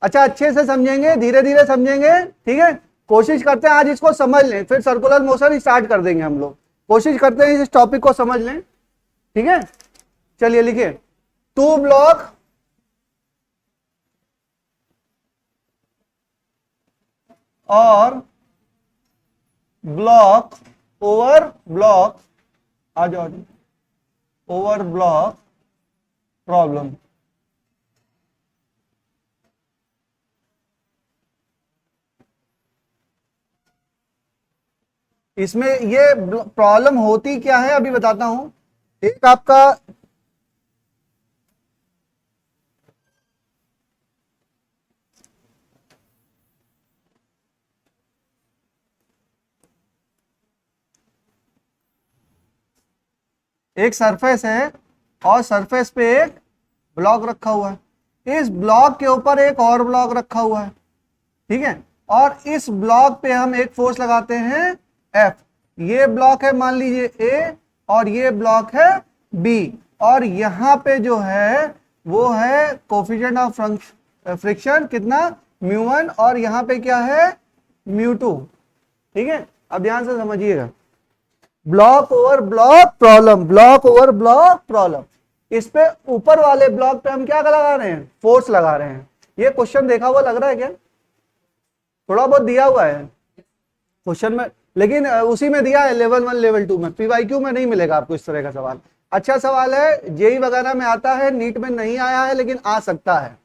अच्छा, अच्छे से समझेंगे, धीरे धीरे समझेंगे, ठीक है। कोशिश करते हैं आज इसको समझ लें, फिर सर्कुलर मोशन स्टार्ट कर देंगे हम लोग। कोशिश करते हैं इस टॉपिक को समझ लें, ठीक है। चलिए लिखिए, टू ब्लॉक और ब्लॉक ओवर ब्लॉक, आ जाओ, ओवर ब्लॉक प्रॉब्लम। इसमें ये प्रॉब्लम होती क्या है अभी बताता हूं। एक आपका एक सरफेस है और सरफेस पे एक ब्लॉक रखा हुआ है, इस ब्लॉक के ऊपर एक और ब्लॉक रखा हुआ है, ठीक है। और इस ब्लॉक पे हम एक फोर्स लगाते हैं F। ये ब्लॉक है मान लीजिए A और ये ब्लॉक है B, और यहां पे जो है वो है कोफिशिएंट ऑफ फ्रिक्शन कितना, μ1, और यहां पे क्या है, μ2, ठीक है। अब ध्यान से समझिएगा, block over block problem, block over block problem. इस पे ऊपर वाले ब्लॉक पे हम क्या लगा रहे हैं, फोर्स लगा रहे हैं। ये क्वेश्चन देखा हुआ लग रहा है क्या, थोड़ा बहुत दिया हुआ है क्वेश्चन में, लेकिन उसी में दिया है लेवल 1 लेवल 2 में, पीवाईक्यू में नहीं मिलेगा आपको इस तरह का सवाल। अच्छा सवाल है, जेई वगैरह में आता है, नीट में नहीं आया है लेकिन आ सकता है।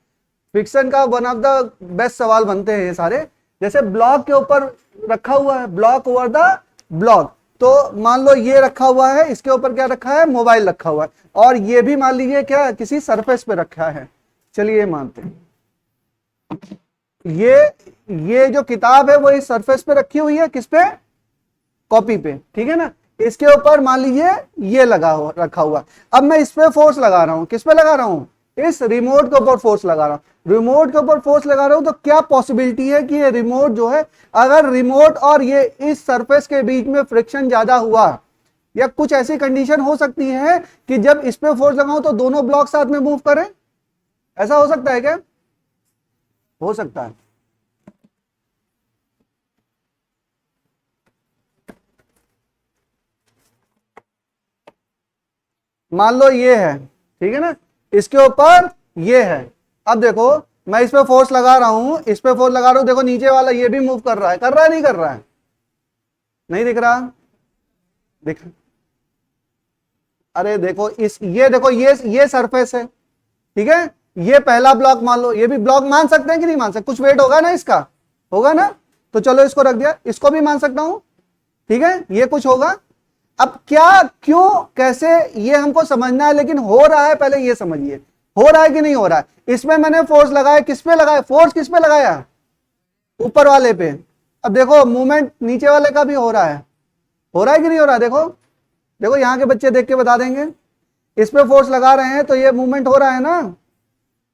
फिक्शन का वन ऑफ द बेस्ट सवाल बनते हैं ये सारे। जैसे ब्लॉक के ऊपर रखा हुआ है, ब्लॉक ओवर द ब्लॉक, तो मान लो ये रखा हुआ है, इसके ऊपर क्या रखा है, मोबाइल रखा हुआ है, और ये भी मान लीजिए क्या किसी सरफेस पे रखा है। चलिए मानते हैं ये जो किताब है वो इस सरफेस पे रखी हुई है, किस पे, कॉपी पे, ठीक है ना। इसके ऊपर मान लीजिए ये रखा हुआ। अब मैं इस पे फोर्स लगा रहा हूं, किस पे लगा रहा हूं, इस रिमोट के ऊपर फोर्स लगा रहा हूं। रिमोट के ऊपर फोर्स लगा रहा हूं तो क्या पॉसिबिलिटी है कि ये रिमोट जो है, अगर रिमोट और ये इस सरफेस के बीच में फ्रिक्शन ज्यादा हुआ, या कुछ ऐसी कंडीशन हो सकती है कि जब इस पे फोर्स लगाऊं तो दोनों ब्लॉक साथ में मूव करें। ऐसा हो सकता है क्या, हो सकता है। मान लो ये है, ठीक है ना, इसके ऊपर ये है। अब देखो मैं इस पे फोर्स लगा रहा हूं, इस पे फोर्स लगा रहा हूं, देखो नीचे वाला ये भी मूव कर रहा है, कर रहा है नहीं कर रहा है, नहीं दिख रहा, दिख, अरे देखो ये देखो ये सरफेस है, ठीक है। ये पहला ब्लॉक मान लो, ये भी ब्लॉक मान सकते हैं कि नहीं मान सकते, कुछ वेट होगा ना इसका, होगा ना, तो चलो इसको रख दिया, इसको भी मान सकता हूं, ठीक है, ये कुछ होगा। अब क्या, क्यों, कैसे, ये हमको समझना है, लेकिन हो रहा है पहले ये समझिए, हो रहा है कि नहीं हो रहा है। इसमें मैंने फोर्स लगाया, किस पे लगाया फोर्स, किस पे लगाया, ऊपर वाले पे। अब देखो मूवमेंट नीचे वाले का भी हो रहा है कि नहीं हो रहा है, देखो देखो यहां के बच्चे देख के बता देंगे, इस पे फोर्स लगा रहे हैं तो ये मूवमेंट हो रहा है ना।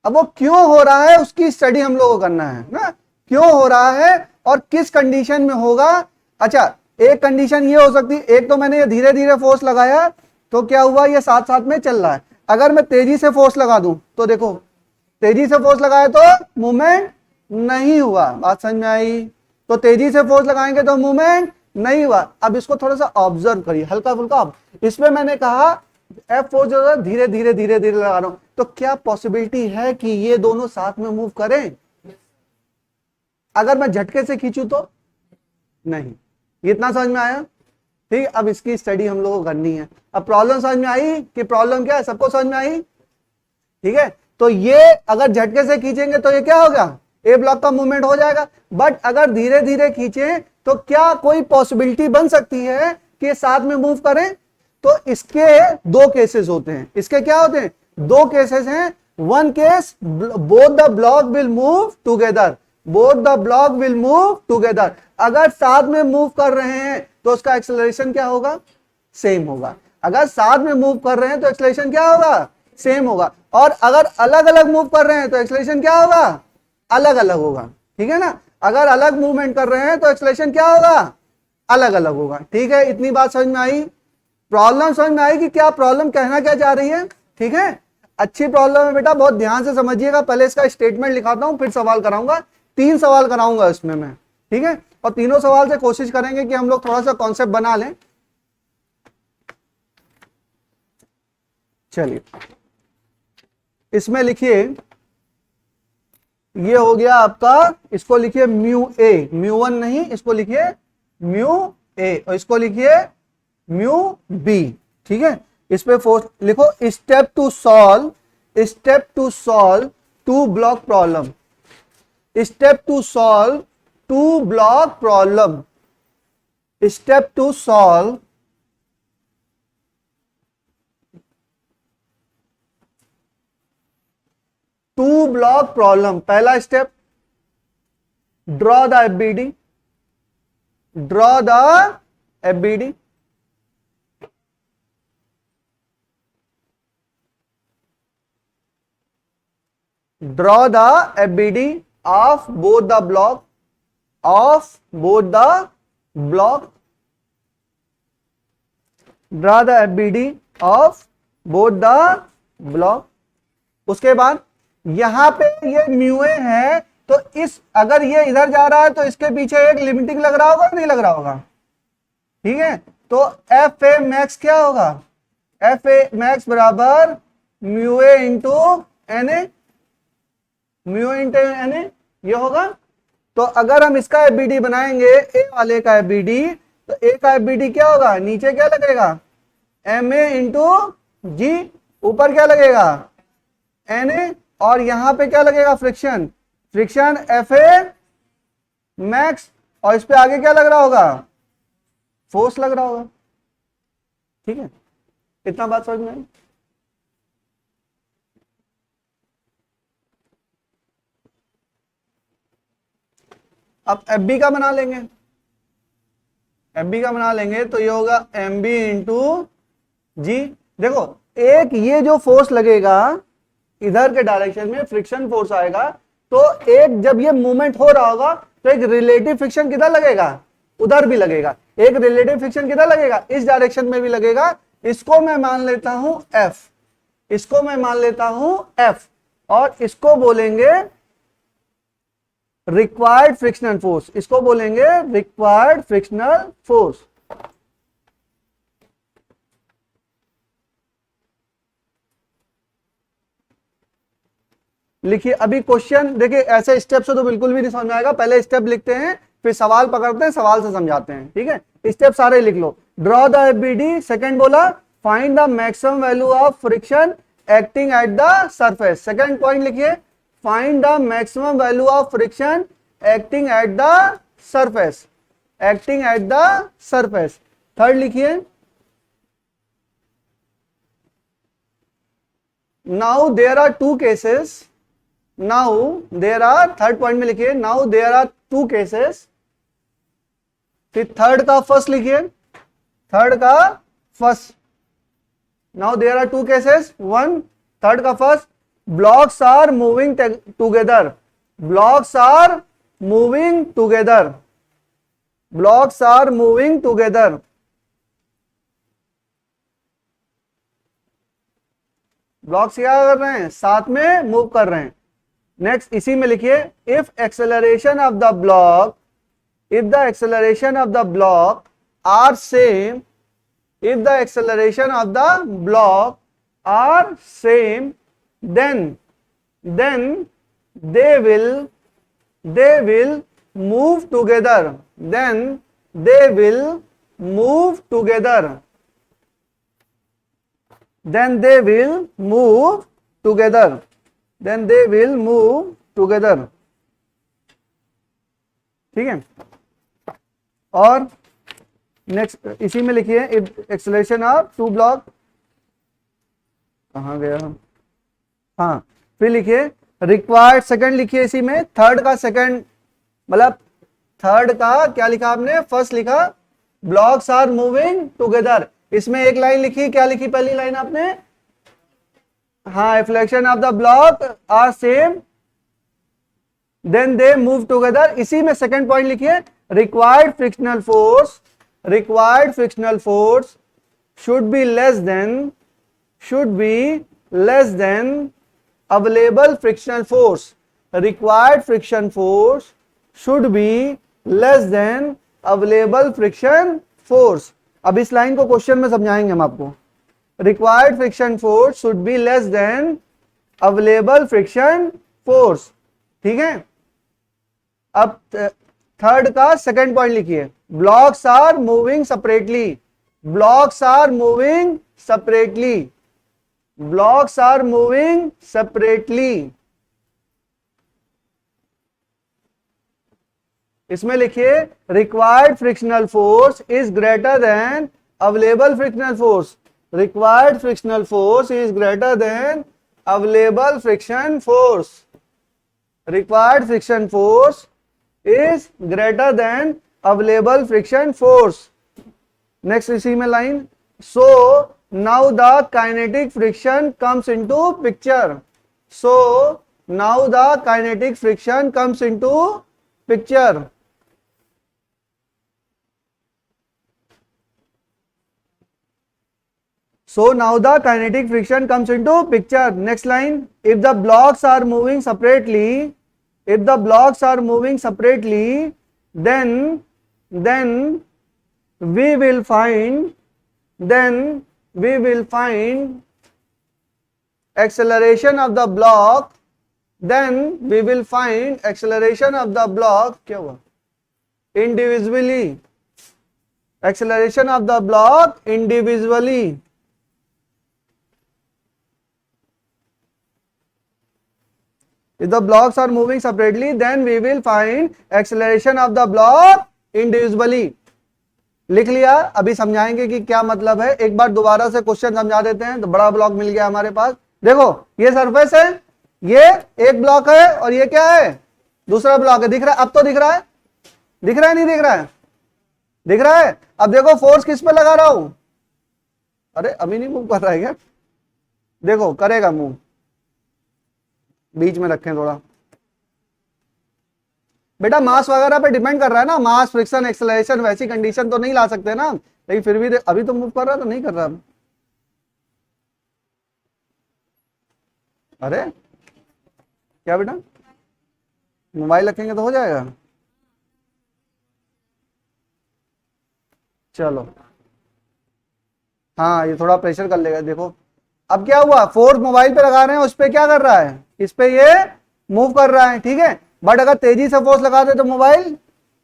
अब वो क्यों हो रहा है उसकी स्टडी हम लोगों को करना है ना, क्यों हो रहा है और किस कंडीशन में होगा। अच्छा, एक कंडीशन ये हो सकती है, एक तो मैंने ये धीरे धीरे फोर्स लगाया तो क्या हुआ, ये साथ साथ में चल रहा है। अगर मैं तेजी से फोर्स लगा दूं तो देखो, तेजी से फोर्स लगाया तो मूवमेंट नहीं हुआ, बात समझ में आई। तो तेजी से फोर्स लगाएंगे तो मूवमेंट नहीं हुआ। अब इसको थोड़ा सा ऑब्जर्व करिए, हल्का फुल्का। इसमें मैंने कहा एफ फोर्स जो है धीरे धीरे धीरे धीरे लगा रहा हूं, तो क्या पॉसिबिलिटी है कि ये दोनों साथ में मूव करें। अगर मैं झटके से खींचूं तो नहीं। इतना समझ में आया, ठीक। अब इसकी स्टडी हम लोगों को करनी है। अब प्रॉब्लम समझ में आई कि प्रॉब्लम क्या है, सबको समझ में आई, ठीक है। तो ये अगर झटके से खींचेंगे तो ये क्या होगा, ए ब्लॉक का मूवमेंट हो जाएगा। बट अगर धीरे धीरे खींचे तो क्या कोई पॉसिबिलिटी बन सकती है कि ये साथ में मूव करें। तो इसके दो केसेस होते हैं, इसके क्या होते हैं, दो केसेस हैं। One case, both the block will move together, both the block will move together. अगर साथ में मूव कर रहे हैं तो उसका एक्सेलरेशन क्या होगा, सेम होगा। अगर साथ में मूव कर रहे हैं तो एक्सेलरेशन क्या होगा, सेम होगा। और अगर अलग अलग मूव कर रहे हैं तो एक्सेलरेशन क्या होगा, अलग अलग होगा, ठीक है ना। अगर अलग मूवमेंट कर रहे हैं तो एक्सेलरेशन क्या होगा, अलग अलग होगा, ठीक है। इतनी बात समझ में आई, प्रॉब्लम समझ में आई कि क्या प्रॉब्लम कहना क्या चाह रही है, ठीक है। अच्छी प्रॉब्लम है बेटा, बहुत ध्यान से समझिएगा। पहले इसका स्टेटमेंट लिखाता हूं, फिर सवाल कराऊंगा। 3 सवाल कराऊंगा इसमें मैं, ठीक है। और तीनों सवाल से कोशिश करेंगे कि हम लोग थोड़ा सा कॉन्सेप्ट बना लें। चलिए, इसमें लिखिए, ये हो गया आपका, इसको लिखिए म्यू ए, म्यू 1 नहीं, इसको लिखिए म्यू ए, और इसको लिखिए म्यू बी, ठीक है। इस पे फोर्स लिखो, step to solve, step to solve 2 block problem, step to solve 2 block problem, step to solve 2 block problem. पहला step, draw the FBD, draw the FBD, draw the FBD of both the block, of both the block, draw the FBD of both the block। उसके बाद यहां पे ये म्यूए है, तो इस, अगर ये इधर जा रहा है तो इसके पीछे एक लिमिटिंग लग रहा होगा, नहीं लग रहा होगा, ठीक है। तो एफ ए मैक्स क्या होगा, एफ ए मैक्स बराबर mu A into N A, mu into N A, ये होगा। तो अगर हम इसका एफबीडी बनाएंगे, ए वाले का एफबीडी, तो ए का एफबीडी क्या होगा, नीचे क्या लगेगा, एम ए इंटू जी, ऊपर क्या लगेगा, एन ए, और यहां पे क्या लगेगा, friction, friction F A max, और इस पे आगे क्या लग रहा होगा, फोर्स लग रहा होगा, ठीक है। इतना बात समझ में आई। अब एफ बी का बना लेंगे, एफ बी का बना लेंगे, तो ये होगा एम बी इंटू जी। देखो, एक ये जो फोर्स लगेगा इधर के डायरेक्शन में, फ्रिक्शन फोर्स आएगा, तो एक जब ये मूवमेंट हो रहा होगा तो एक रिलेटिव फ्रिक्शन किधर लगेगा, उधर भी लगेगा। एक रिलेटिव फ्रिक्शन किधर लगेगा, इस डायरेक्शन में भी लगेगा। इसको मैं मान लेता हूं एफ, इसको मैं मान लेता हूं एफ, और इसको बोलेंगे रिक्वायर्ड फ्रिक्शनल फोर्स, इसको बोलेंगे रिक्वायर्ड फ्रिक्शनल फोर्स। लिखिए, अभी क्वेश्चन देखिए, ऐसे स्टेप से तो बिल्कुल भी नहीं समझ में आएगा, पहले स्टेप लिखते हैं, फिर सवाल पकड़ते हैं, सवाल से समझाते हैं, ठीक है। स्टेप सारे लिख लो। ड्रॉ द एफबीडी, सेकंड बोला find the maximum value of friction acting at the surface, second point लिखिए find the maximum value of friction acting at the surface, acting at the surface। Third लिखिए, now there are 2 cases, now there are, third point में लिखिए now there are 2 cases। फिर third का first लिखिए, third का first, now there are 2 cases, 1, third का first, blocks are moving together, blocks are moving together, blocks are moving together। Blocks क्या कर रहे हैं, साथ में मूव कर रहे हैं। नेक्स्ट इसी में लिखिए, if acceleration of the block, if the acceleration of the block are same, if the acceleration of the block are same, then they will move together, then they will move together, then they will move together, then they will move together, ठीक है। और next इसी में लिखिए, acceleration of 2 block, कहां गया हम, हाँ, फिर लिखिए रिक्वायर्ड, सेकंड लिखिए इसी में, थर्ड का सेकंड, मतलब थर्ड का क्या लिखा आपने, फर्स्ट लिखा, ब्लॉक्स आर मूविंग टुगेदर। इसमें एक लाइन लिखी, क्या लिखी पहली लाइन आपने, हाँ, reflection of the block are same then they move together. इसी में सेकंड पॉइंट लिखिए, required frictional force, required frictional force should be less than, should be less than available frictional force, required friction force should be less than available friction force. अब इस line को question में समझाएंगे हम आपको। Required friction force should be less than available friction force, ठीक है। अब थर्ड का सेकंड पॉइंट लिखिए, blocks are moving separately, blocks are moving separately, blocks are moving separately. इसमें लिखिए required frictional force is greater than available frictional force, required frictional force is greater than available friction force, required friction force is greater than available friction force. Next इसी में line, so now the kinetic friction comes into picture, so now the kinetic friction comes into picture. So now the kinetic friction comes into picture. Next line, if the blocks are moving separately, if the blocks are moving separately, then we will find acceleration of the block, then we will find acceleration of the block, क्या हुआ, individually, acceleration of the block individually. If the blocks are moving separately, then we will find acceleration of the block individually. लिख लिया, अभी समझाएंगे कि क्या मतलब है। एक बार दोबारा से क्वेश्चन समझा देते हैं। तो बड़ा ब्लॉक मिल गया हमारे पास, देखो ये सरफेस है, ये एक ब्लॉक है और ये क्या है, दूसरा ब्लॉक है। दिख रहा है? अब तो दिख रहा है, दिख रहा है नहीं दिख रहा है, दिख रहा है। अब देखो फोर्स किस पे लगा रहा हूं, अरे अभी नहीं मूव कर रहा है क्या, देखो करेगा मूव, बीच में रखें थोड़ा। बेटा मास वगैरह पे डिपेंड कर रहा है ना, मास, फ्रिक्शन, एक्सेलरेशन, वैसी कंडीशन तो नहीं ला सकते ना, लेकिन फिर भी अभी तो मूव कर रहा, तो नहीं कर रहा। अरे क्या बेटा, मोबाइल रखेंगे तो हो जाएगा। चलो हाँ, ये थोड़ा प्रेशर कर लेगा। देखो अब क्या हुआ, फोर्स मोबाइल पे लगा रहे हैं, उस पे क्या कर रहा है, इस पे ये मूव कर रहा है, ठीक है। बट अगर तेजी से फोर्स लगा दे तो मोबाइल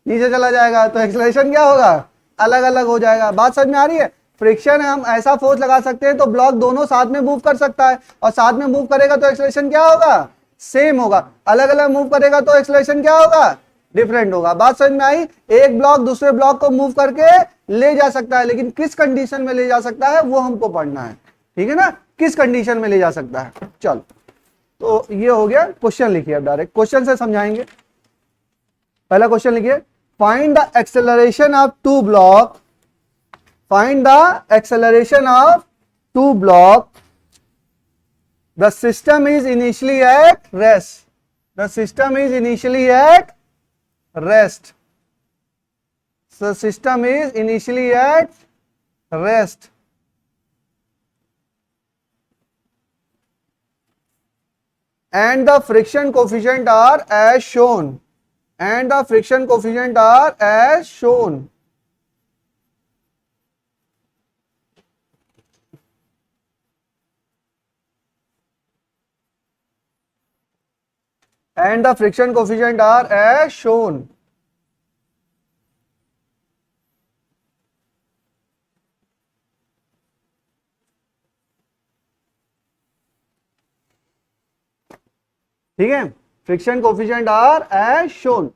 नीचे चला जाएगा, तो एक्सेलरेशन क्या होगा, अलग अलग हो जाएगा। बात समझ में आ रही है? फ्रिक्शन हम ऐसा फोर्स लगा सकते हैं तो ब्लॉक दोनों साथ में मूव कर सकता है, और साथ में मूव करेगा तो एक्सेलरेशन क्या होगा, सेम होगा। अलग अलग मूव करेगा तो एक्सेलरेशन क्या होगा, डिफरेंट होगा। बात समझ में आई? एक ब्लॉक दूसरे ब्लॉक को मूव करके ले जा सकता है, लेकिन किस कंडीशन में ले जा सकता है वो हमको पढ़ना है, ठीक है ना, किस कंडीशन में ले जा सकता है। चलो तो ये हो गया। क्वेश्चन लिखिए, अब डायरेक्ट क्वेश्चन से समझाएंगे। पहला क्वेश्चन लिखिए, find the acceleration of two block, find the acceleration of two block, the system is initially at rest, the system is initially at rest, the system is initially at rest, and the friction coefficient are as shown, and the friction coefficient are as shown. And the friction coefficient are as shown. ठीक है, friction coefficient are as shown,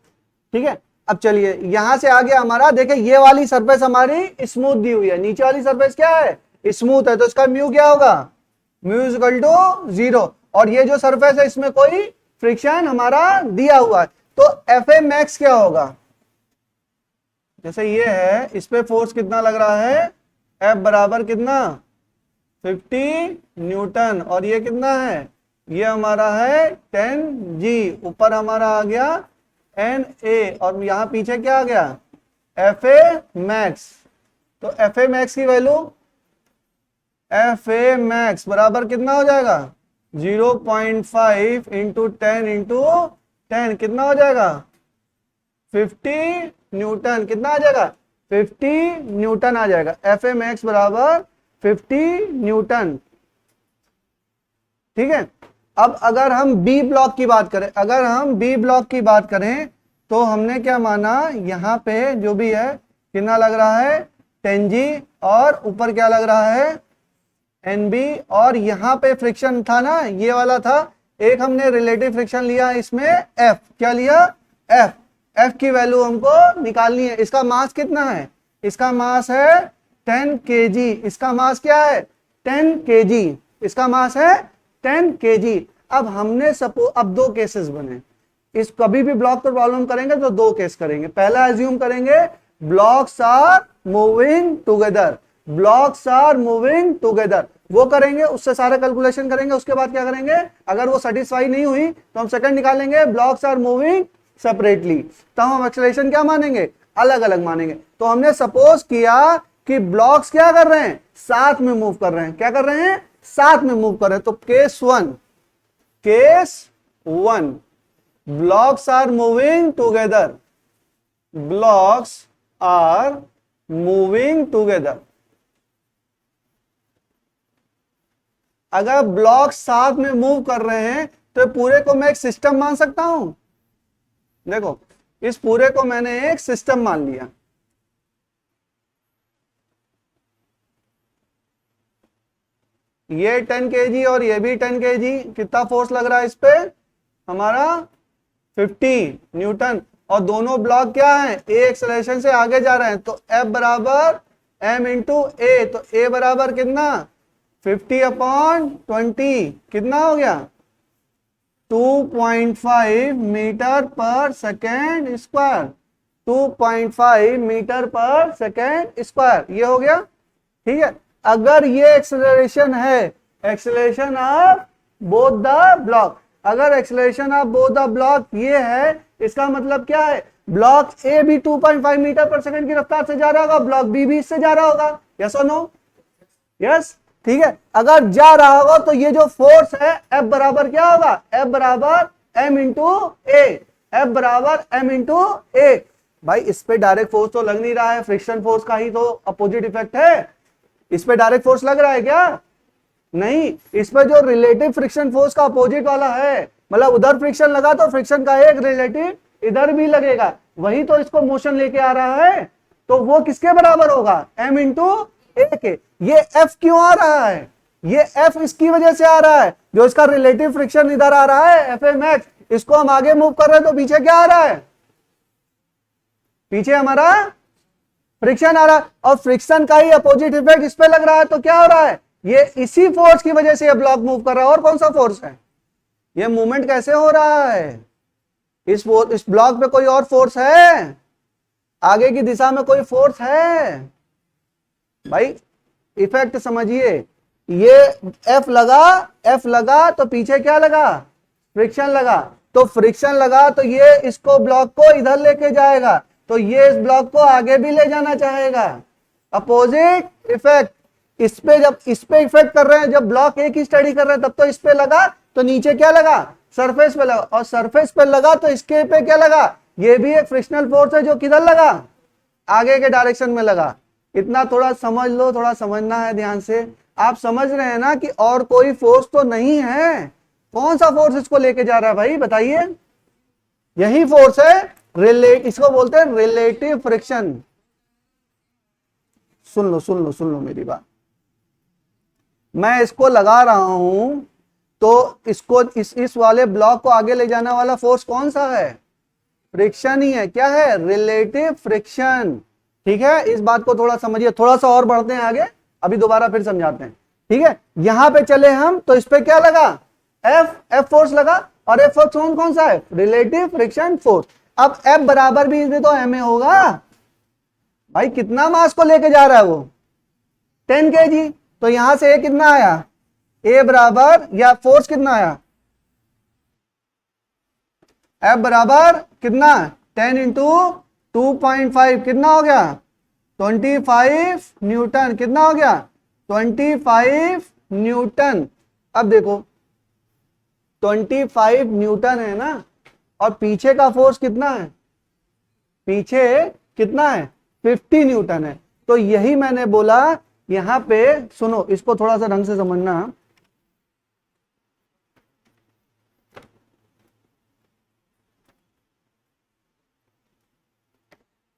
ठीक है। अब चलिए यहां से आ गया हमारा, देखें ये वाली सरफेस हमारी स्मूथ दी हुई है, नीचे वाली सरफेस क्या है, स्मूथ है, तो इसका म्यू क्या होगा, म्यू इज इक्वल टू 0, और ये जो सरफेस है इसमें कोई फ्रिक्शन हमारा दिया हुआ है, तो एफ ए मैक्स क्या होगा, जैसे ये है इस पे फोर्स कितना लग रहा है, एफ बराबर कितना 50 न्यूटन, और ये कितना है, ये हमारा है 10 जी, ऊपर हमारा आ गया एन ए, और यहां पीछे क्या आ गया, एफ ए मैक्स। तो एफ ए मैक्स की वैल्यू एफ ए मैक्स बराबर कितना हो जाएगा 0.5 इंटू 10 इंटू 10 कितना हो जाएगा 50 न्यूटन। कितना आ जाएगा 50 न्यूटन आ जाएगा। एफ ए मैक्स बराबर 50 न्यूटन। ठीक है। अब अगर हम बी ब्लॉक की बात करें, अगर हम बी ब्लॉक की बात करें तो हमने क्या माना, यहां पे जो भी है कितना लग रहा है 10G और ऊपर क्या लग रहा है NB, और यहां पे फ्रिक्शन था ना ये वाला था, एक हमने रिलेटिव फ्रिक्शन लिया इसमें F। क्या लिया F। F की वैल्यू हमको निकालनी है। इसका मास कितना है, इसका मास है 10 kg। इसका मास क्या है 10 kg। इसका मास है 10 kg। अब हमने अब दो केसेस बने। इस कभी भी ब्लॉक पर प्रॉब्लम करेंगे तो दो केस करेंगे। पहला एज्यूम करेंगे blocks are moving together, blocks are moving together, वो करेंगे, उससे सारे कैलकुलेशन करेंगे। उसके बाद क्या करेंगे, अगर वो सेटिस्फाई नहीं हुई तो हम सेकंड निकालेंगे ब्लॉक्स आर मूविंग सेपरेटली। तो हम एक्सेलरेशन क्या मानेंगे, अलग अलग मानेंगे। तो हमने सपोज किया कि ब्लॉक्स क्या कर रहे हैं, साथ में मूव कर रहे हैं। क्या कर रहे हैं, साथ में मूव कर रहे हैं। तो case one blocks are moving together, blocks are moving together। अगर ब्लॉक साथ में मूव कर रहे हैं तो पूरे को मैं एक सिस्टम मान सकता हूं। देखो इस पूरे को मैंने एक सिस्टम मान लिया। ये 10 kg और ये भी 10 kg। कितना फोर्स लग रहा है इस पे हमारा 50 न्यूटन। और दोनों ब्लॉक क्या है, ए एक्सेलरेशन से आगे जा रहे हैं। तो F बराबर m इंटू ए। तो ए बराबर कितना 50/20 कितना हो गया 2.5 metre per second square. 2.5 metre per second square ये हो गया। ठीक है। अगर ये एक्सेलरेशन है, acceleration of both the block, अगर acceleration of both the block ये है, इसका मतलब क्या है, ब्लॉक ए भी 2.5 मीटर पर सेकंड की रफ्तार से जा रहा होगा, ब्लॉक बी भी इससे जा रहा होगा। यस और नो, यस। ठीक है। अगर जा रहा होगा तो ये जो फोर्स है F बराबर क्या होगा, F बराबर m इंटू ए। F बराबर m इंटू ए। भाई इस पे डायरेक्ट फोर्स तो लग नहीं रहा है, फ्रिक्शन फोर्स का ही तो अपोजिट इफेक्ट है। इस पे डायरेक्ट फोर्स लग रहा है क्या, नहीं। इस पे जो रिलेटिव फ्रिक्शन फोर्स का अपोजिट वाला है, मतलब उधर फ्रिक्शन लगा तो फ्रिक्शन का एक रिलेटिव इधर भी लगेगा, वही तो इसको मोशन लेके आ रहा है। तो वो किसके बराबर होगा, m इंटू ए के। ये F क्यों आ रहा है, ये F इसकी वजह से आ रहा है, जो इसका रिलेटिव फ्रिक्शन इधर आ रहा है F मैक्स। इसको हम आगे मूव कर रहे हैं तो पीछे क्या आ रहा है, पीछे हमारा फ्रिक्शन आ रहा है। और फ्रिक्शन का ही अपोजिट इफेक्ट इस पे लग रहा है। तो क्या हो रहा है, ये इसी फोर्स की वजह से ये ब्लॉक मूव कर रहा है। और कौन सा फोर्स है, ये मूवमेंट कैसे हो रहा है, इस ब्लॉक पे कोई और फोर्स है, आगे की दिशा में कोई फोर्स है। भाई इफेक्ट समझिए, ये F लगा तो पीछे क्या लगा, फ्रिक्शन लगा। तो फ्रिक्शन लगा तो ये इसको ब्लॉक को इधर लेके जाएगा, तो ये इस ब्लॉक को आगे भी ले जाना चाहेगा। Opposite effect. इस पे जब इस पे इफेक्ट कर रहे हैं, जब ब्लॉक एक ही स्टडी कर रहे हैं, तब तो इस पे लगा, तो नीचे क्या लगा, सरफेस पे लगा। और सरफेस पे लगा तो इसके पे क्या लगा, ये भी एक फ्रिक्शनल फोर्स है जो किधर लगा, आगे के डायरेक्शन में लगा। इतना थोड़ा समझ लो, थोड़ा समझना है ध्यान से। आप समझ रहे हैं ना कि और कोई फोर्स तो नहीं है। कौन सा फोर्स इसको लेके जा रहा है भाई बताइए, यही फोर्स है, इसको बोलते हैं रिलेटिव फ्रिक्शन। सुन लो मेरी बात। मैं इसको लगा रहा हूं तो इसको इस वाले ब्लॉक को आगे ले जाने वाला फोर्स कौन सा है, फ्रिक्शन ही है। क्या है, रिलेटिव फ्रिक्शन। ठीक है, इस बात को थोड़ा समझिए। थोड़ा सा और बढ़ते हैं आगे, अभी दोबारा फिर समझाते हैं। ठीक है, यहां पे चले हम तो इस पे क्या लगा, F फोर्स लगा। और F फोर्स कौन सा है, रिलेटिव फ्रिक्शन फोर्स। अब F बराबर भी इसमें तो ma होगा। भाई कितना मास को लेके जा रहा है वो, 10 kg। तो यहां से A कितना आया, A बराबर, या फोर्स कितना आया, F बराबर कितना 10 इंटू 2.5 कितना हो गया 25 न्यूटन। कितना हो गया 25 न्यूटन। अब देखो 25 न्यूटन है ना, और पीछे का फोर्स कितना है, पीछे कितना है 50 न्यूटन है। तो यही मैंने बोला यहां पे, सुनो इसको थोड़ा सा ढंग से समझना।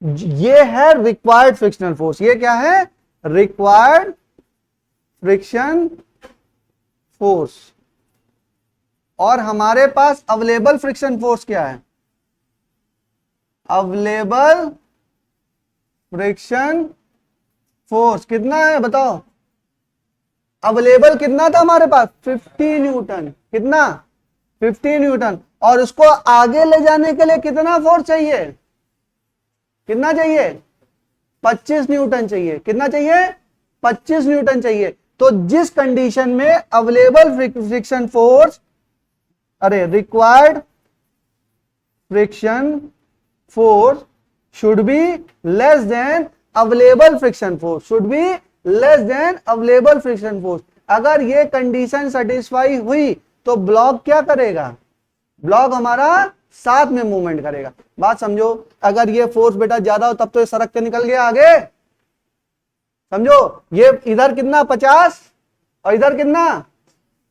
ये है रिक्वायर्ड फ्रिक्शनल फोर्स, ये क्या है, रिक्वायर्ड फ्रिक्शन फोर्स। और हमारे पास अवेलेबल फ्रिक्शन फोर्स क्या है, अवेलेबल फ्रिक्शन फोर्स कितना है बताओ, अवेलेबल कितना था हमारे पास 50 न्यूटन, कितना 50 न्यूटन। और उसको आगे ले जाने के लिए कितना फोर्स चाहिए, कितना चाहिए 25 न्यूटन चाहिए, कितना चाहिए 25 न्यूटन चाहिए। तो जिस कंडीशन में अवेलेबल फ्रिक्शन फोर्स, अरे required friction force should be less than available friction force, should be less than available friction force. अगर ये कंडीशन सेटिस्फाई हुई तो ब्लॉक क्या करेगा, ब्लॉक हमारा साथ में मूवमेंट करेगा। बात समझो, अगर ये फोर्स बेटा ज्यादा हो तब तो ये सड़क के निकल गया आगे, समझो। ये इधर कितना 50 और इधर कितना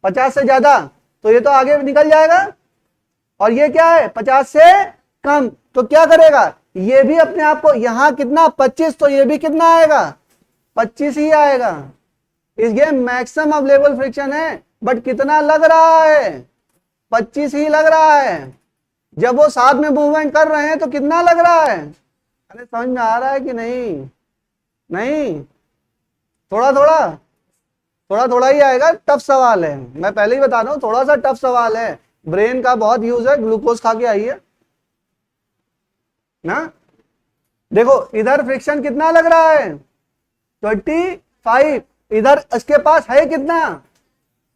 50 से ज्यादा, तो ये तो आगे निकल जाएगा। और ये क्या है 50 से कम, तो क्या करेगा, ये भी अपने आप को, यहां कितना 25, तो ये भी कितना आएगा 25 ही आएगा। ये मैक्सिमम अवेलेबल फ्रिक्शन है, बट कितना लग रहा है 25 ही लग रहा है। जब वो साथ में मूवमेंट कर रहे हैं तो कितना लग रहा है, अरे समझ में आ रहा है कि नहीं, नहीं थोड़ा थोड़ा थोड़ा थोड़ा ही आएगा, टफ सवाल है, मैं पहले ही बता रहा हूं थोड़ा सा टफ सवाल है, ब्रेन का बहुत यूज है, ग्लूकोज खा के आइए ना। देखो इधर फ्रिक्शन कितना लग रहा है 25, इधर इसके पास है कितना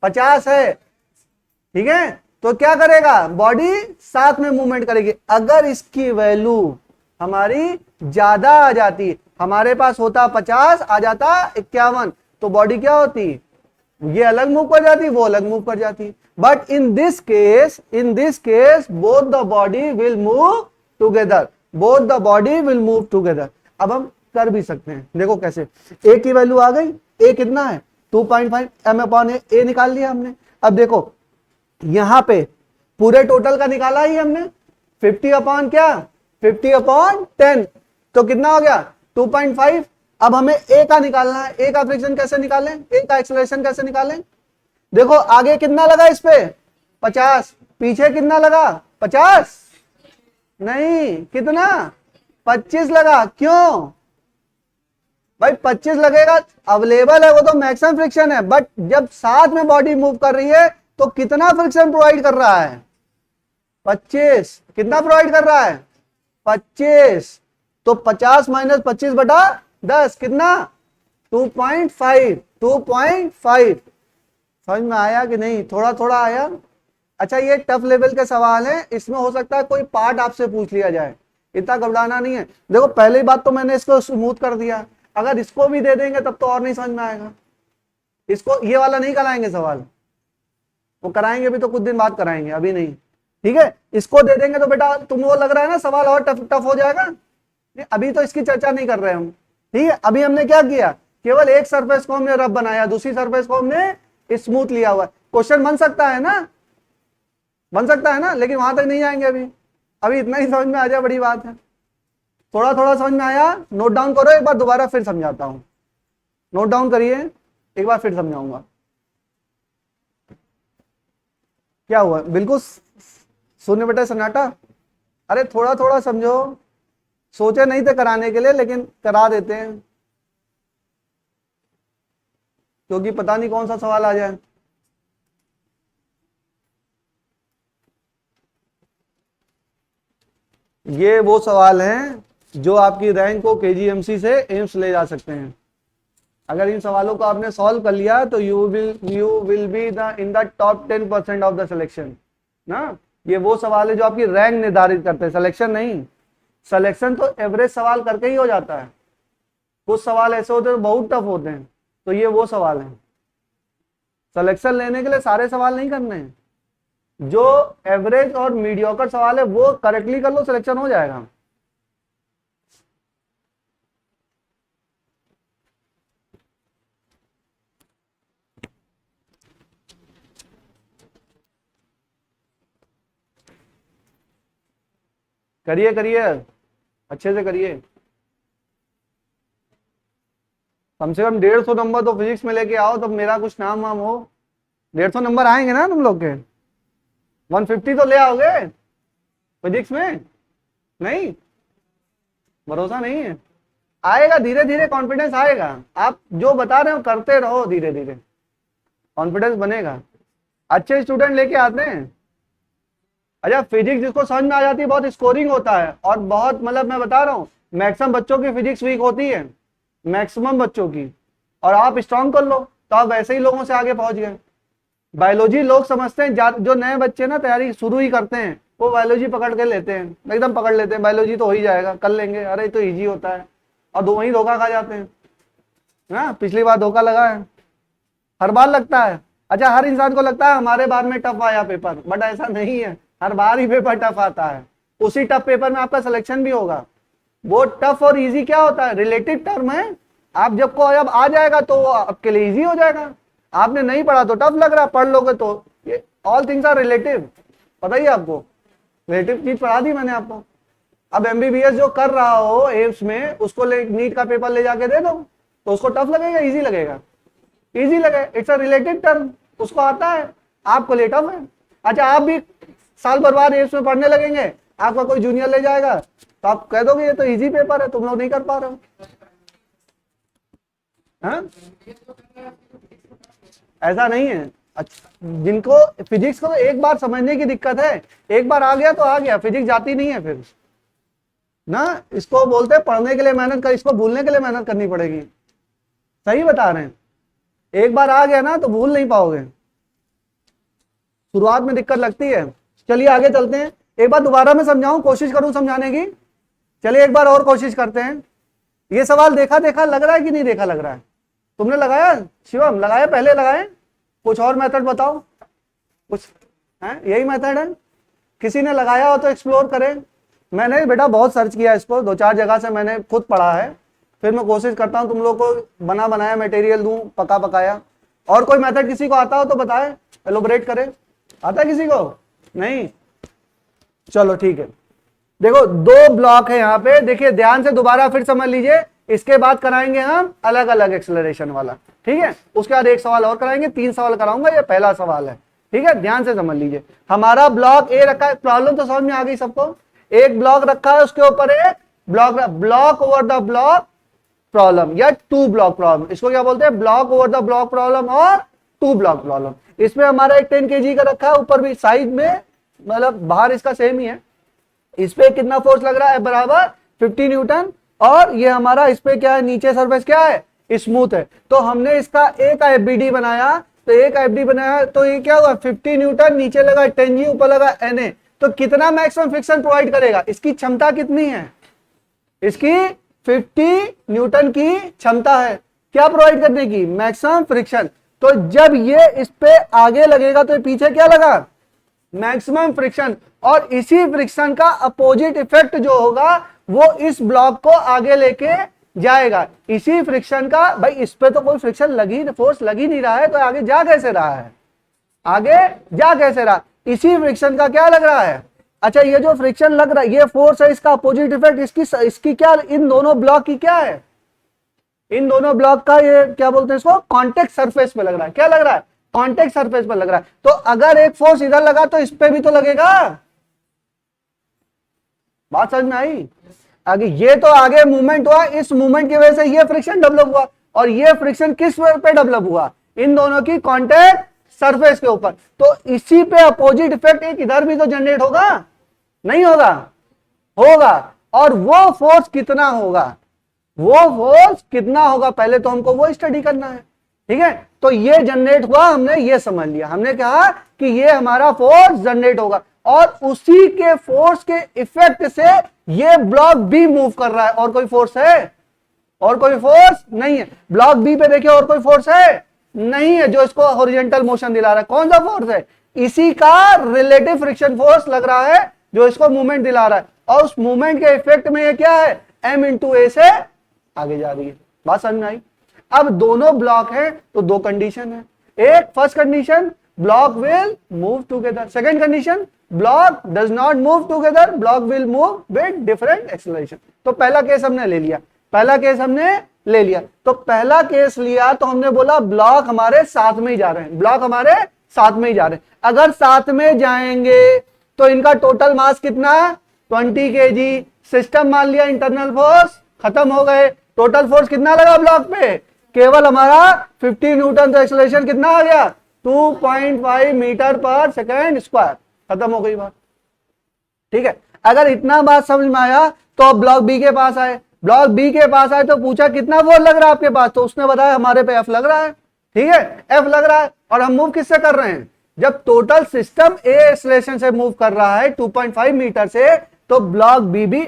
50 है, ठीक है। तो क्या करेगा, बॉडी साथ में मूवमेंट करेगी। अगर इसकी वैल्यू हमारी ज्यादा आ जाती, हमारे पास होता 50 आ जाता 51, तो बॉडी क्या होती, ये अलग मूव कर जाती, वो अलग मूव कर जाती। But in this case both the body will move together, both the body will move together. अब हम कर भी सकते हैं, देखो कैसे। ए की वैल्यू आ गई, ए कितना है 2.5 m/a, ए निकाल लिया हमने। अब देखो यहां पे पूरे टोटल का निकाला ही हमने, 50 अपॉन क्या 50/10, तो कितना हो गया 2.5। अब हमें ए का निकालना है, ए का फ्रिक्शन कैसे निकालें, ए का एक्सेलरेशन कैसे निकालें। देखो आगे कितना लगा इस पे 50, पीछे कितना लगा 50 नहीं, कितना 25 लगा। क्यों भाई 25 लगेगा, अवेलेबल है वो तो मैक्सिमम फ्रिक्शन है, बट जब साथ में बॉडी मूव कर रही है तो कितना फ्रिक्शन प्रोवाइड कर रहा है 25, कितना प्रोवाइड कर रहा है 25। तो 50 - 25/10 कितना 2.5, 2.5। समझ में आया कि नहीं, थोड़ा थोड़ा आया। अच्छा ये टफ लेवल के सवाल है, इसमें हो सकता है कोई पार्ट आपसे पूछ लिया जाए, इतना घबराना नहीं है। देखो पहली बात तो मैंने इसको स्मूथ कर दिया, अगर इसको भी दे देंगे तब तो और नहीं समझ में आएगा। इसको ये वाला नहीं कराएंगे सवाल, वो कराएंगे भी तो कुछ दिन बाद कराएंगे, अभी नहीं, ठीक है। इसको दे देंगे तो बेटा तुम वो लग रहा है ना सवाल और टफ हो जाएगा, अभी तो इसकी चर्चा नहीं कर रहे हम, ठीक है। अभी हमने क्या किया, केवल एक सरफेस को हमने रफ बनाया, दूसरी सरफेस को हमने स्मूथ लिया हुआ। क्वेश्चन बन सकता है ना, बन सकता है ना, लेकिन वहां तक नहीं जाएंगे अभी, अभी इतना ही समझ में आ जाए बड़ी बात है। थोड़ा थोड़ा समझ में आया, नोट डाउन करो, एक बार दोबारा फिर समझाता हूं, नोट डाउन करिए, एक बार फिर समझाऊंगा। क्या हुआ, बिल्कुल सुनने बेटा सन्नाटा, अरे थोड़ा थोड़ा समझो, सोचे नहीं थे कराने के लिए लेकिन करा देते हैं, क्योंकि पता नहीं कौन सा सवाल आ जाए। ये वो सवाल हैं जो आपकी रैंक को केजीएमसी से एम्स ले जा सकते हैं। अगर इन सवालों को आपने सॉल्व कर लिया तो you will be in the top 10% of the selection ना। ये वो सवाल है जो आपकी रैंक निर्धारित करते हैं, सिलेक्शन नहीं। सिलेक्शन तो एवरेज सवाल करके ही हो जाता है, कुछ सवाल ऐसे होते हैं बहुत टफ होते हैं, तो ये वो सवाल है। सिलेक्शन लेने के लिए सारे सवाल नहीं करने हैं, जो एवरेज और मीडियोकर सवाल है वो करेक्टली कर लो, सिलेक्शन हो जाएगा। करिए करिए, अच्छे से करिए। कम से कम 150 नंबर तो फिजिक्स में लेके आओ, तब मेरा कुछ नाम वाम हो। 150 नंबर आएंगे ना तुम लोग के? 150 तो ले आओगे फिजिक्स में? नहीं, भरोसा नहीं है? आएगा, धीरे धीरे कॉन्फिडेंस आएगा। आप जो बता रहे हो करते रहो, धीरे धीरे कॉन्फिडेंस बनेगा। अच्छे स्टूडेंट लेके आते हैं। अच्छा, फिजिक्स जिसको समझ में आ जाती है बहुत स्कोरिंग होता है, और बहुत मतलब मैं बता रहा हूँ मैक्सिमम बच्चों की फिजिक्स वीक होती है, मैक्सिमम बच्चों की। और आप स्ट्रांग कर लो तो आप वैसे ही लोगों से आगे पहुंच गए। बायोलॉजी लोग समझते हैं, जो नए बच्चे ना तैयारी शुरू ही करते हैं वो बायोलॉजी पकड़ के लेते हैं, एकदम पकड़ लेते हैं, बायोलॉजी तो हो ही जाएगा, कर लेंगे, अरे तो इजी होता है, और वहीं धोखा खा जाते हैं ना। पिछली बार धोखा लगा है, हर बार लगता है। अच्छा, हर इंसान को लगता है हमारे बार में टफ आया पेपर, बट ऐसा नहीं है, हर बार ही पेपर टफ आता है। उसी टफ पेपर में आपका सिलेक्शन भी होगा। वो टफ और इजी क्या होता है? रिलेटिव टर्म है। आप जब आ जाएगा तो आपके लिए इजी हो जाएगा। आपने नहीं पढ़ा तो टफ लग रहा, पढ़ लोगे तो ये ऑल थिंग्स आर रिलेटिव। पता ही आपको, रिलेटिव चीज पढ़ा दी मैंने आपको। अब एमबीबीएस जो कर रहा हो एम्स में, उसको नीट का पेपर ले जाके दे दो तो उसको टफ लगेगा, इजी लगेगा? इजी लगेगा, इट्स अ रिलेटेड टर्म, उसको आता है, आपको ले टफ है। अच्छा, आप भी साल भर बाद एम्स में पढ़ने लगेंगे, आपका कोई जूनियर ले जाएगा तो आप कह दोगे ये तो इजी पेपर है, तुम लोग नहीं कर पा रहे हो। हाँ? ऐसा नहीं है। अच्छा, जिनको फिजिक्स को एक बार समझने की दिक्कत है, एक बार आ गया तो आ गया, फिजिक्स जाती नहीं है फिर ना। इसको बोलते हैं पढ़ने के लिए मेहनत कर, इसको भूलने के लिए मेहनत करनी पड़ेगी। सही बता रहे हैं, एक बार आ गया ना तो भूल नहीं पाओगे, शुरुआत में दिक्कत लगती है। चलिए आगे चलते हैं, एक बार दोबारा मैं समझाऊं, कोशिश करूं समझाने की। चलिए एक बार और कोशिश करते हैं। ये सवाल देखा देखा लग रहा है कि नहीं देखा लग रहा है? तुमने लगाया शिवम? लगाया, पहले लगाए? कुछ और मेथड बताओ, कुछ है? यही मेथड है? किसी ने लगाया हो तो एक्सप्लोर करें। मैंने बेटा बहुत सर्च किया इसको, 2-4 जगह से मैंने खुद पढ़ा है, फिर मैं कोशिश करता हूं तुम लोग को बना बनाया मटेरियल दूं, पका पकाया। और कोई मेथड किसी को आता हो तो बताए, एलोबरेट करे। आता है किसी को? नहीं? चलो ठीक है। देखो 2 ब्लॉक है यहाँ पे, देखिए ध्यान से दोबारा फिर समझ लीजिए। इसके बाद कराएंगे हम अलग अलग एक्सेलरेशन वाला, ठीक है? उसके बाद एक सवाल और कराएंगे, 3 सवाल कराऊंगा, ये पहला सवाल है, ठीक है? ध्यान से समझ लीजिए। हमारा ब्लॉक ए रखा है, प्रॉब्लम तो समझ में आ गई सबको। एक ब्लॉक रखा है, उसके ऊपर एक block over the block problem या 2 ब्लॉक प्रॉब्लम, इसको क्या बोलते हैं? Block over the block problem और 2 ब्लॉक प्रॉब्लम। इसमें हमारा एक 10 kg का रखा है, ऊपर भी साइड में, मतलब बाहर इसका सेम ही है। इस पे कितना फोर्स लग रहा है? बराबर 50 न्यूटन। और ये हमारा इस पे क्या है? नीचे सरफेस क्या है? स्मूथ है। तो हमने इसका एक एफबीडी बनाया, तो एक एफबीडी बनाया तो ये क्या हुआ? 50 न्यूटन, नीचे लगा 10G, ऊपर लगा Na। तो कितना मैक्सिमम फ्रिक्शन प्रोवाइड करेगा? इसकी क्षमता कितनी है? इसकी 50 न्यूटन की क्षमता है क्या प्रोवाइड करने की? Maximum friction. तो जब ये इस पे आगे लगेगा तो पीछे क्या लगा? Maximum friction. और इसी फ्रिक्शन का अपोजिट इफेक्ट जो होगा वो इस ब्लॉक को आगे लेके जाएगा। इसी फ्रिक्शन का, भाई इस पे तो कोई फ्रिक्शन फोर्स लगी नहीं रहा है, तो आगे जा कैसे रहा है? आगे जा कैसे रहा? इसी फ्रिक्शन का क्या लग रहा है? अच्छा, ये जो फ्रिक्शन लग रहा है, ये फोर्स है, इसका अपोजिट इफेक्ट इसकी क्या, इन दोनों ब्लॉक की क्या है? इन दोनों ब्लॉक का ये क्या बोलते हैं इसको? कॉन्टेक्ट सरफेस पे लग रहा है। क्या लग रहा है? कॉन्टेक्ट सरफेस पर लग रहा है। तो अगर एक फोर्स इधर लगा तो इस पे भी तो लगेगा। बात समझ में आई? आगे ये तो आगे मूवमेंट हुआ, इस मूवमेंट की वजह से ये फ्रिक्शन डेवलप हुआ, और ये फ्रिक्शन किस पे डेवलप हुआ? इन दोनों की कॉन्टेक्ट सरफेस के ऊपर। तो इसी पे अपोजिट इफेक्ट एक इधर भी तो जनरेट होगा, नहीं होगा? होगा। और वो फोर्स कितना होगा? वो फोर्स कितना होगा पहले तो हमको वो स्टडी करना है, ठीक है? तो ये जनरेट हुआ, हमने ये समझ लिया, हमने कहा कि ये हमारा फोर्स जनरेट होगा, और उसी के फोर्स के इफेक्ट से ये ब्लॉक भी मूव कर रहा है। और कोई फोर्स है? और कोई फोर्स नहीं है। ब्लॉक बी पे देखिए और कोई फोर्स है नहीं है जो इसको हॉरिजॉन्टल मोशन दिला रहा है। कौन सा फोर्स है? इसी का रिलेटिव फ्रिक्शन फोर्स लग रहा है जो इसको मूवमेंट दिला रहा है, और उस मूवमेंट के इफेक्ट में ये क्या है, m इंटू ए से आगे जा रही है। बात समझ में आई? अब दोनों ब्लॉक है तो दो कंडीशन है। एक first condition, block will move together. Second condition, block does not move together, block will move with different acceleration. तो पहला केस हमने ले लिया, पहला केस हमने ले लिया। तो पहला केस लिया तो हमने बोला ब्लॉक हमारे साथ में ही जा रहे हैं, ब्लॉक हमारे साथ में ही जा रहे हैं। अगर साथ में जाएंगे तो इनका टोटल मास कितना है, 20 kg। सिस्टम मान लिया इंटरनल फोर्स खत्म हो गए। टोटल फोर्स कितना लगा ब्लॉक पे, केवल हमारा 50 न्यूटन। तो एक्सेलरेशन कितना आ गया, 2.5 मीटर पर सेकेंड स्क्वायर। खत्म हो गई बात, ठीक है। अगर इतना बात समझ में आया तो अब ब्लॉक बी के पास आए। ब्लॉक बी के पास आए तो पूछा कितना फोर्स लग रहा है आपके पास, तो उसने बताया हमारे पे एफ लग रहा है, ठीक है, एफ लग रहा है। और हम मूव किससे कर रहे हैं, जब टोटल सिस्टम ए एक्सेलरेशन से मूव कर रहा है 2.5 मीटर से, तो ब्लॉक बी भी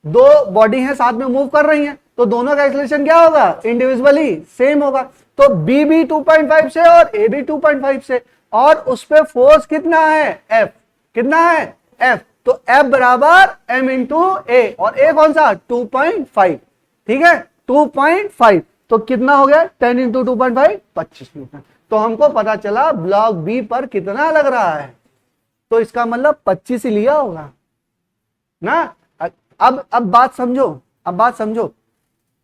दो बॉडी है साथ में मूव कर रही हैं, तो दोनों का एक्सेलरेशन क्या होगा, इंडिविजुअली सेम होगा। तो बी भी 2.5 से और ए भी 2.5 से, और उस पे फोर्स कितना है, एफ। कितना है, एफ। तो एफ बराबर एम इंटू ए, और ए कौन सा, 2.5, ठीक है, 2.5। तो कितना हो गया, 10 इंटू 2.5, 25 न्यूटन। तो हमको पता चला ब्लॉक बी पर कितना लग रहा है, तो इसका मतलब 25 ही लिया होगा ना। अब बात समझो, अब बात समझो।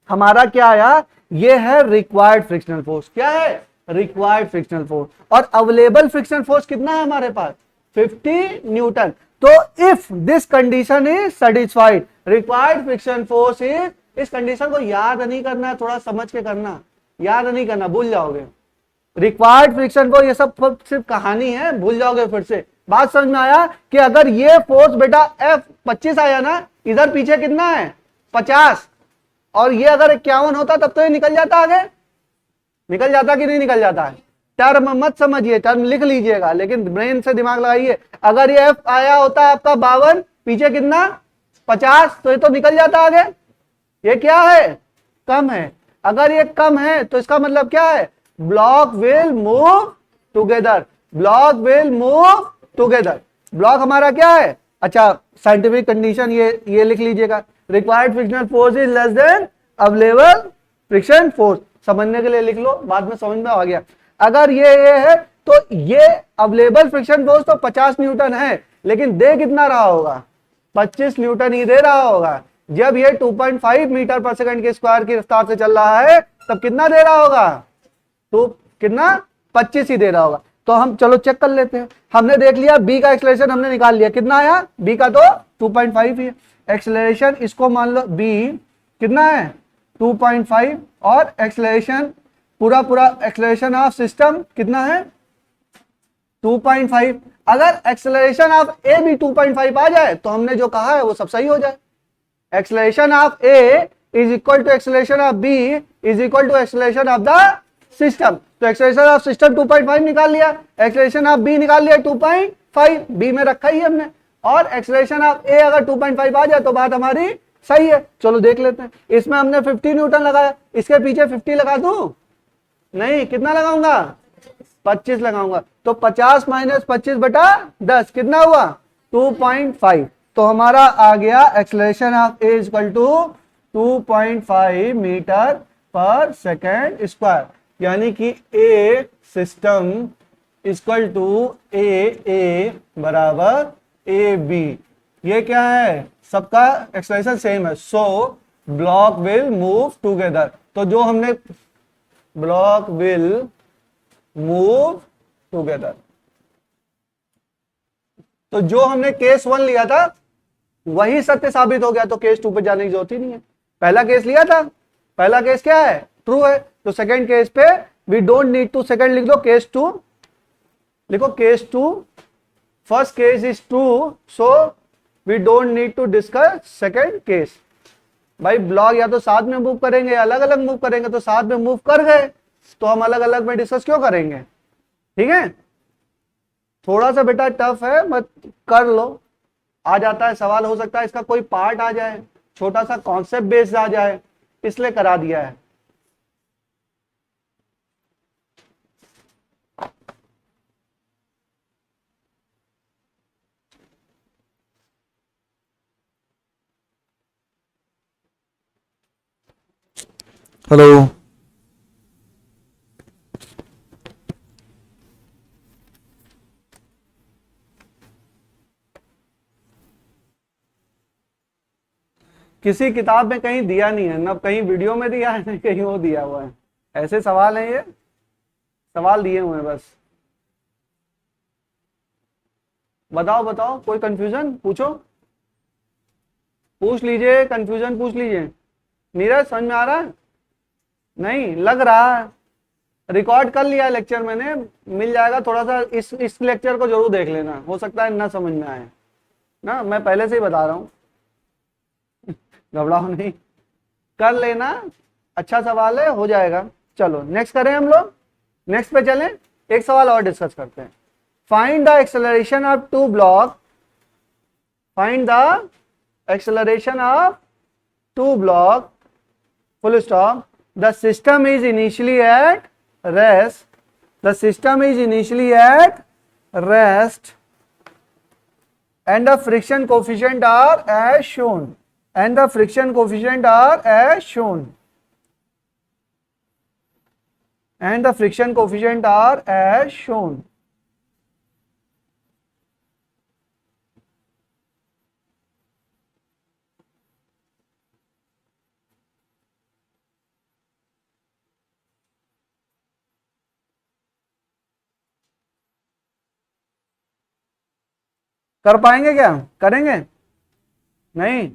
हमारा क्या आया, ये है रिक्वायर्ड फ्रिक्शनल फोर्स। क्या है, रिक्वायर्ड फ्रिक्शनल फोर्स। और अवेलेबल फ्रिक्शनल फोर्स कितना है हमारे पास, 50 न्यूटन। तो if this condition is satisfied, required friction force is, इस कंडीशन को याद नहीं करना, थोड़ा समझ के करना, याद नहीं करना, भूल जाओगे। रिक्वायर्ड फ्रिक्शन फोर्स ये सब सिर्फ कहानी है, भूल जाओगे फिर से। बात समझ में आया कि अगर ये फोर्स बेटा F 25 आया ना, इधर पीछे कितना है 50, और ये अगर 51 होता तब तो ये निकल जाता आगे, निकल जाता कि नहीं निकल जाता है। टर्म मत समझिए, टर्म लिख लीजिएगा, लेकिन ब्रेन से दिमाग लगाइए। अगर ये F आया होता है आपका 52, पीछे कितना 50, तो ये तो निकल जाता आगे। ये क्या है, कम है। अगर ये कम है तो इसका मतलब क्या है, block will move together, block will move together. Block हमारा क्या है, अच्छा साइंटिफिक कंडीशन ये लिख लीजिएगा, required frictional force is less than available friction force. समझने के लिए लिख लो, बाद में समझ में आ गया। अगर ये है तो ये अवेलेबल फ्रिक्शन फोर्स तो 50 न्यूटन है, लेकिन दे कितना रहा होगा, 25 न्यूटन ही दे रहा होगा। जब ये 2.5 मीटर पर सेकंड के स्क्वायर की रफ्तार से चल रहा है तब कितना दे रहा होगा, तो कितना 25 ही दे रहा होगा। तो हम चलो चेक कर लेते हैं। हमने देख लिया बी का एक्सेलरेशन हमने निकाल लिया, कितना आया, बी का तो 2.5 ही है एक्सेलरेशन। इसको मान लो बी कितना है 2.5, और एक्सेलरेशन पूरा एक्सेलरेशन ऑफ सिस्टम कितना है 2.5। अगर एक्सेलरेशन ऑफ ए भी 2.5 आ जाए तो हमने जो कहा है वो सब सही हो जाए। Acceleration of A is equal to acceleration of B is equal to acceleration of the system. तो एक्सेलरेशन ऑफ सिस्टम 2.5 निकाल लिया, एक्सेलरेशन ऑफ बी निकाल लिया 2.5, बी में रखा ही हमने। और एक्सेलरेशन ऑफ ए अगर 2.5 आ जाए तो बात हमारी सही है। चलो देख लेते हैं। इसमें हमने 50 न्यूटन लगाया, इसके पीछे 50 लगा दूं, नहीं कितना लगाऊंगा 25 लगाऊंगा। तो 50 माइनस 25 बटा 10 कितना हुआ 2.5। तो हमारा आ गया acceleration of A equal to 2.5 metre per second square, यानी कि A system equal to A बराबर ए बी। ये क्या है, सबका एक्सप्रेशन सेम है। So block will move together. तो जो हमने ब्लॉक विल मूव टुगेदर, तो जो हमने केस 1 लिया था वही सत्य साबित हो गया, तो केस 2 पे जाने की जरूरत ही नहीं है। पहला केस लिया था, पहला केस क्या है, ट्रू है। तो सेकंड केस पे we don't need to, second लिख दो केस 2, लिखो case 2, first case is true, so we don't need to discuss second case. भाई ब्लॉक या तो साथ में मूव करेंगे या अलग अलग मूव करेंगे, तो साथ में मूव कर गए तो हम अलग अलग में डिस्कस क्यों करेंगे, ठीक है। थोड़ा सा बेटा टफ है, मत कर लो, आ जाता है। सवाल हो सकता है इसका कोई पार्ट आ जाए, छोटा सा कॉन्सेप्ट बेस्ड आ जाए, इसलिए करा दिया है। हेलो, किसी किताब में कहीं दिया नहीं है, ना कहीं वीडियो में दिया है, ना कहीं वो दिया हुआ है। ऐसे सवाल हैं, ये सवाल दिए हुए हैं बस। बताओ बताओ, कोई कंफ्यूजन पूछो, पूछ लीजिए, कंफ्यूजन पूछ लीजिए। नीरज समझ में आ रहा है? नहीं लग रहा है। रिकॉर्ड कर लिया लेक्चर मैंने, मिल जाएगा। थोड़ा सा इस लेक्चर को जरूर देख लेना, हो सकता है ना समझ में आए ना, मैं पहले से ही बता रहा हूँ। घबराओ नहीं, कर लेना, अच्छा सवाल है, हो जाएगा। चलो नेक्स्ट करें हम लोग, नेक्स्ट पे चलें, एक सवाल और डिस्कस करते हैं। Find the acceleration of two block, find the acceleration of two block, full stop. The system is initially at rest. The system is initially at rest, and the friction coefficient are as shown. And the friction coefficient are as shown. And the friction coefficient are as shown. कर पाएंगे क्या? करेंगे? नहीं?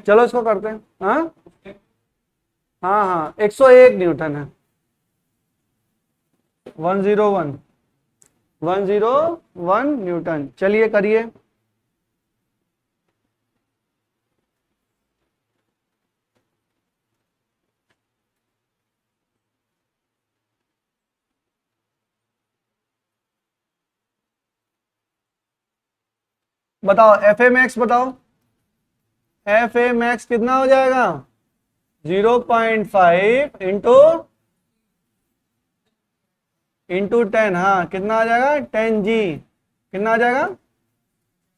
चलो इसको करते हैं। हाँ हाँ हाँ, 101 न्यूटन है। 101 101 न्यूटन। चलिए करिए। बताओ एफ ए मैक्स, बताओ एफ ए मैक्स कितना हो जाएगा? 0.5 इंटू 10। हाँ कितना आ जाएगा? 10G। कितना आ जाएगा?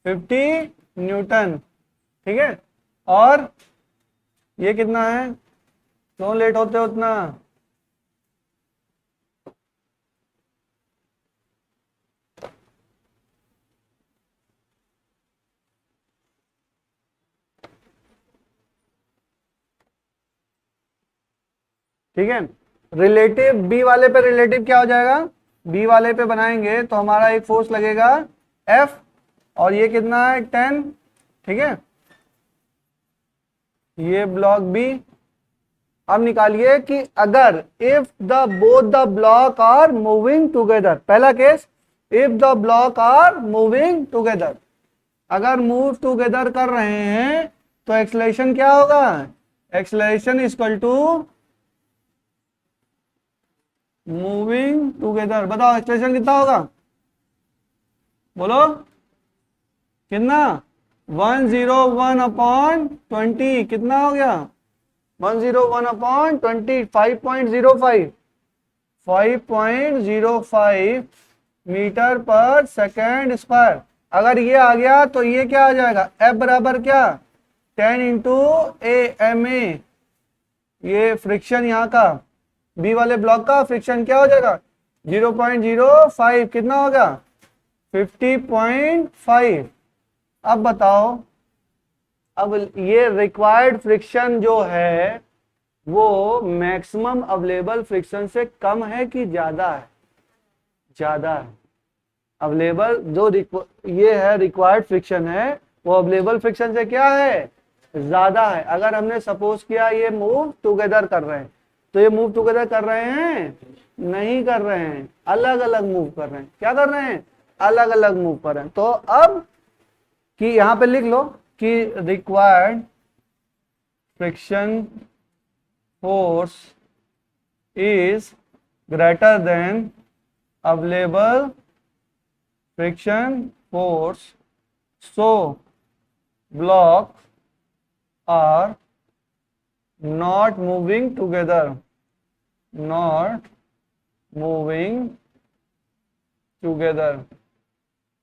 50 न्यूटन। ठीक है, और ये कितना है? क्यों लेट होते हो उतना? ठीक है, रिलेटिव बी वाले पे रिलेटिव क्या हो जाएगा? बी वाले पे बनाएंगे तो हमारा एक फोर्स लगेगा एफ, और ये कितना है? 10। ठीक है, ये ब्लॉक बी। अब निकालिए कि अगर if the both the block are moving together, पहला case, if the block are moving together, अगर मूव टुगेदर कर रहे हैं तो एक्सलेशन क्या होगा? Acceleration equal to moving together. बताओ एक्सलेशन कितना होगा? बोलो कितना? 101 अपॉन 20। कितना हो गया? 101 upon 20, 5.05 5.05 metre per second square. अगर ये आ गया तो ये क्या आ जाएगा? F बराबर क्या? 10 इंटू AMA। ये फ्रिक्शन यहाँ का, बी वाले ब्लॉक का फ्रिक्शन क्या हो जाएगा? 0.05। कितना होगा? 50.5। अब बताओ, अब ये रिक्वायर्ड फ्रिक्शन जो है वो मैक्सिमम अवेलेबल फ्रिक्शन से कम है कि ज्यादा है? ज्यादा है। अवेलेबल जो ये है रिक्वायर्ड फ्रिक्शन है, वो अवेलेबल फ्रिक्शन से क्या है? ज्यादा है। अगर हमने सपोज किया ये मूव टुगेदर कर रहे हैं, तो ये मूव टुगेदर कर रहे हैं? नहीं कर रहे हैं, अलग अलग मूव कर रहे हैं। क्या कर रहे हैं? अलग अलग मूव कर रहे हैं। तो अब कि यहां पे लिख लो कि required friction force is greater than available friction force, so blocks are not moving together, not moving together,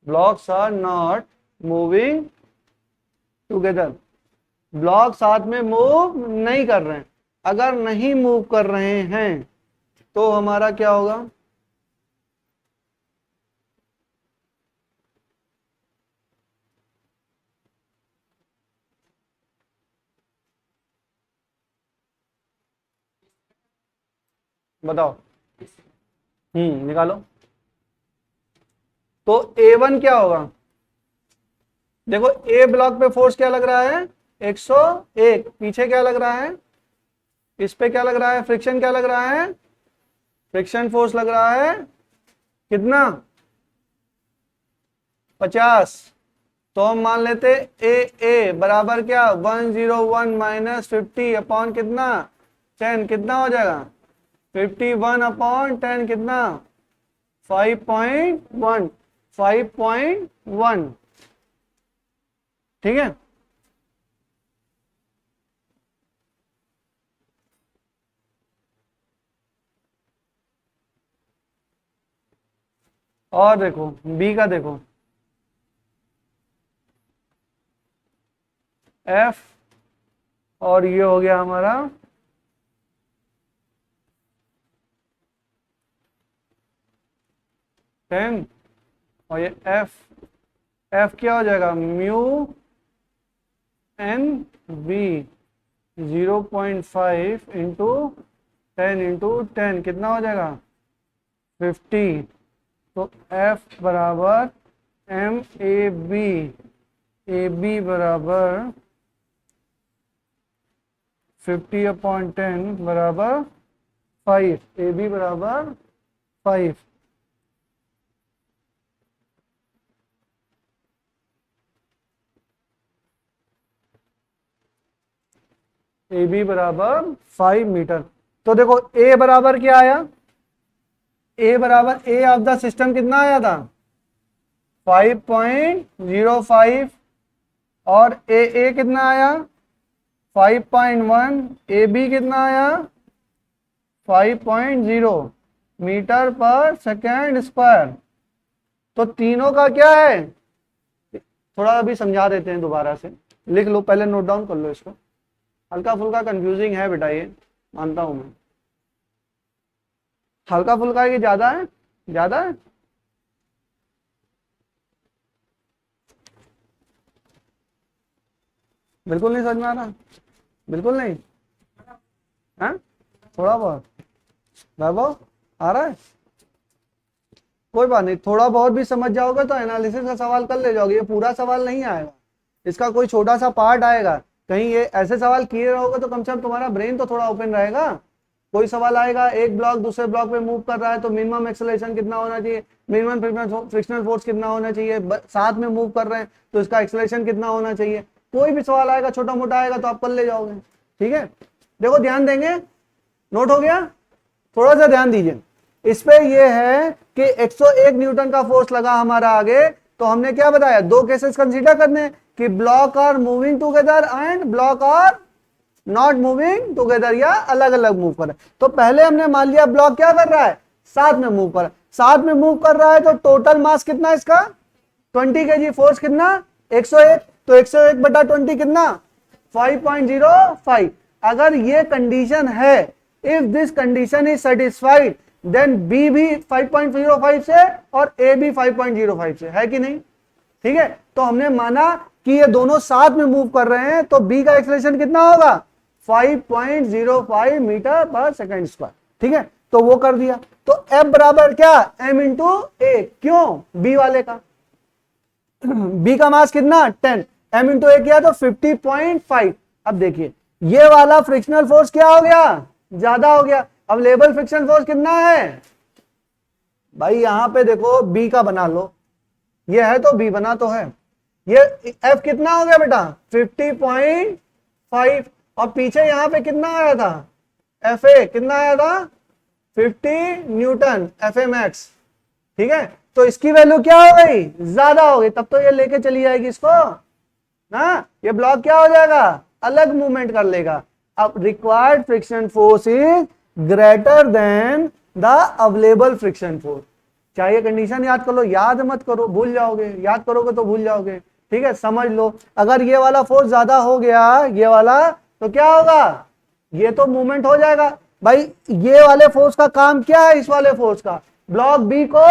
blocks are not moving together, block साथ में मूव नहीं कर रहे हैं। अगर नहीं मूव कर रहे हैं तो हमारा क्या होगा, बताओ। निकालो। तो A1 क्या होगा, देखो ए ब्लॉक पे फोर्स क्या लग रहा है 101, पीछे क्या लग रहा है, इस पे क्या लग रहा है, फ्रिक्शन क्या लग रहा है, फ्रिक्शन फोर्स लग रहा है कितना 50। तो हम मान लेते ए बराबर क्या 101 माइनस 50 अपॉन कितना 10, कितना हो जाएगा 51 अपॉन 10 कितना 5.1, 5.1, ठीक है। और देखो बी का, देखो एफ और ये हो गया हमारा 10 और ये एफ क्या हो जाएगा म्यू एन बी 0.5 इंटू 10 कितना हो जाएगा 50। तो एफ बराबर एम ए बी बराबर 50 अपॉन 10 बराबर 5, ए बी बराबर 5। ए बी बराबर 5 मीटर। तो देखो ए बराबर क्या आया, ए बराबर ए ऑफ द सिस्टम कितना आया था 5.05 और ए कितना आया 5.1, ए बी कितना आया 5.0 मीटर पर सेकेंड स्क्वायर। तो तीनों का क्या है, थोड़ा अभी समझा देते हैं दोबारा से, लिख लो पहले, नोट डाउन कर लो इसको, हल्का फुल्का कंफ्यूजिंग है बेटा ये, मानता हूं मैं, हल्का फुल्का है कि ज्यादा है, ज्यादा है। बिल्कुल नहीं समझ में आ रहा, बिल्कुल नहीं है, थोड़ा बहुत वैभव आ रहा है, कोई बात नहीं, थोड़ा बहुत भी समझ जाओगे तो एनालिसिस का सवाल कर ले जाओगे, ये पूरा सवाल नहीं आएगा, इसका कोई छोटा सा पार्ट आएगा। कहीं ये ऐसे सवाल किए रहोगे तो कम से कम तुम्हारा ब्रेन तो थोड़ा ओपन रहेगा। कोई सवाल आएगा, एक ब्लॉक दूसरे ब्लॉक पे मूव कर रहा है तो मिनिमम एक्सेलरेशन कितना होना चाहिए, मिनिमम फ्रिक्शनल फोर्स कितना होना चाहिए, साथ में मूव कर रहे हैं तो इसका एक्सेलरेशन कितना होना चाहिए। कोई भी सवाल आएगा छोटा मोटा आएगा तो आप कर ले जाओगे, ठीक है। देखो ध्यान देंगे, नोट हो गया, थोड़ा सा ध्यान दीजिए इस पे। ये है कि 101 न्यूटन का फोर्स लगा हमारा आगे, तो हमने क्या बताया, दो केसेस कंसीडर करने कि block are moving together and block are not moving together, या अलग अलग मूव कर रहे हैं। तो पहले हमने मान लिया ब्लॉक क्या कर रहा है, साथ में मूव कर रहा है, साथ में मूव कर रहा है तो टोटल मास कितना इसका 20 kg, फोर्स कितना 101, तो 101 बटा 20 कितना 5.05। अगर ये कंडीशन है, if this condition is satisfied, then B भी 5.05 से और ए भी 5.05 से, है कि नहीं, ठीक है। तो हमने माना कि ये दोनों साथ में मूव कर रहे हैं, तो बी का एक्सेलरेशन कितना होगा 5.05 मीटर पर सेकेंड स्क्वायर, ठीक है। तो वो कर दिया, तो एफ बराबर क्या एम इंटू ए, क्यों बी वाले का, बी का मास कितना 10, एम इंटू ए किया तो 50.5। अब देखिए ये वाला फ्रिक्शनल फोर्स क्या हो गया, ज्यादा हो गया। अब लेवल फ्रिक्शन फोर्स कितना है भाई, यहां पे देखो बी का बना लो, ये है तो बी बना तो है, ये एफ कितना हो गया बेटा 50.5 और पीछे यहां पे कितना आया था एफ ए, कितना आया था 50 न्यूटन एफ ए मैक्स, ठीक है। तो इसकी वैल्यू क्या हो गई, ज्यादा हो गई, तब तो ये लेके चली जाएगी इसको, ना, ये ब्लॉक क्या हो जाएगा, अलग मूवमेंट कर लेगा। अब required friction force is greater then the available friction force. चाहिए कंडीशन याद कर लो, याद मत करो भूल जाओगे, याद करोगे तो भूल जाओगे, ठीक है। समझ लो, अगर ये वाला फोर्स ज्यादा हो गया ये वाला, तो क्या होगा, ये तो मूवमेंट हो जाएगा भाई। ये वाले फोर्स का काम क्या है, इस वाले फोर्स का ब्लॉक बी को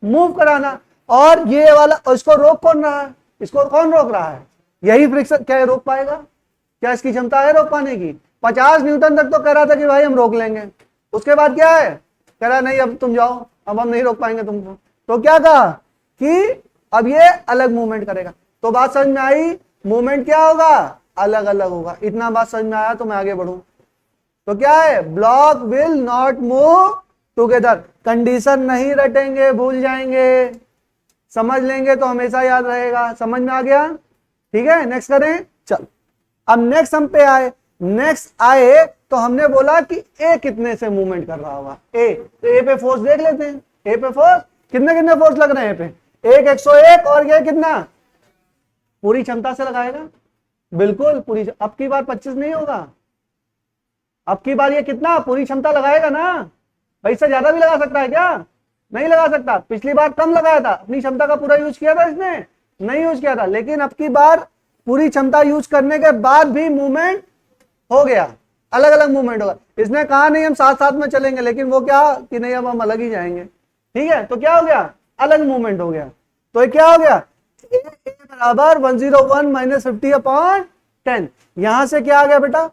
मूव कराना, और ये वाला, इसको रोक कौन रहा है, इसको कौन रोक रहा है, यही फ्रिक्शन। क्या रोक पाएगा, क्या इसकी क्षमता है रोक पाने की? 50 न्यूटन तक तो कह रहा था कि भाई हम रोक लेंगे, उसके बाद क्या है, कह रहा नहीं अब तुम जाओ, अब हम नहीं रोक पाएंगे तुमको। तो क्या कहा कि अब ये अलग मूवमेंट करेगा। तो बात समझ में आई, मूवमेंट क्या होगा, अलग अलग होगा। इतना बात समझ में आया तो मैं आगे बढ़ूं। तो क्या है, block will not move together. Condition नहीं रटेंगे, भूल जाएंगे, समझ लेंगे तो हमेशा याद रहेगा। समझ में आ गया, ठीक है। नेक्स्ट करें, चल अब नेक्स्ट हम पे आए। नेक्स्ट आए तो हमने बोला कि ए कितने से मूवमेंट कर रहा होगा, ए। तो ए पे फोर्स देख लेते हैं, ए पे फोर्स कितने कितने फोर्स लग रहे हैं पे, एक 101, और ये कितना, पूरी क्षमता से लगाएगा, बिल्कुल पूरी। अब की बार 25 नहीं होगा, अब की बार ये कितना पूरी क्षमता लगाएगा ना भाई। इससे ज्यादा भी लगा सकता है क्या, नहीं लगा सकता। पिछली बार कम लगाया था, अपनी क्षमता का पूरा यूज किया था इसने, नहीं यूज किया था। लेकिन अब की बार पूरी क्षमता यूज करने के बाद भी मूवमेंट हो गया, अलग अलग मूवमेंट होगा। इसने कहा नहीं हम साथ साथ में चलेंगे, लेकिन वो क्या कि नहीं अब हम अलग ही जाएंगे, ठीक है। तो क्या हो गया, अलग मूवमेंट हो गया। तो ये क्या हो गया, ए बराबर 101 माइनस 50/10। यहां से क्या आ गया बेटा,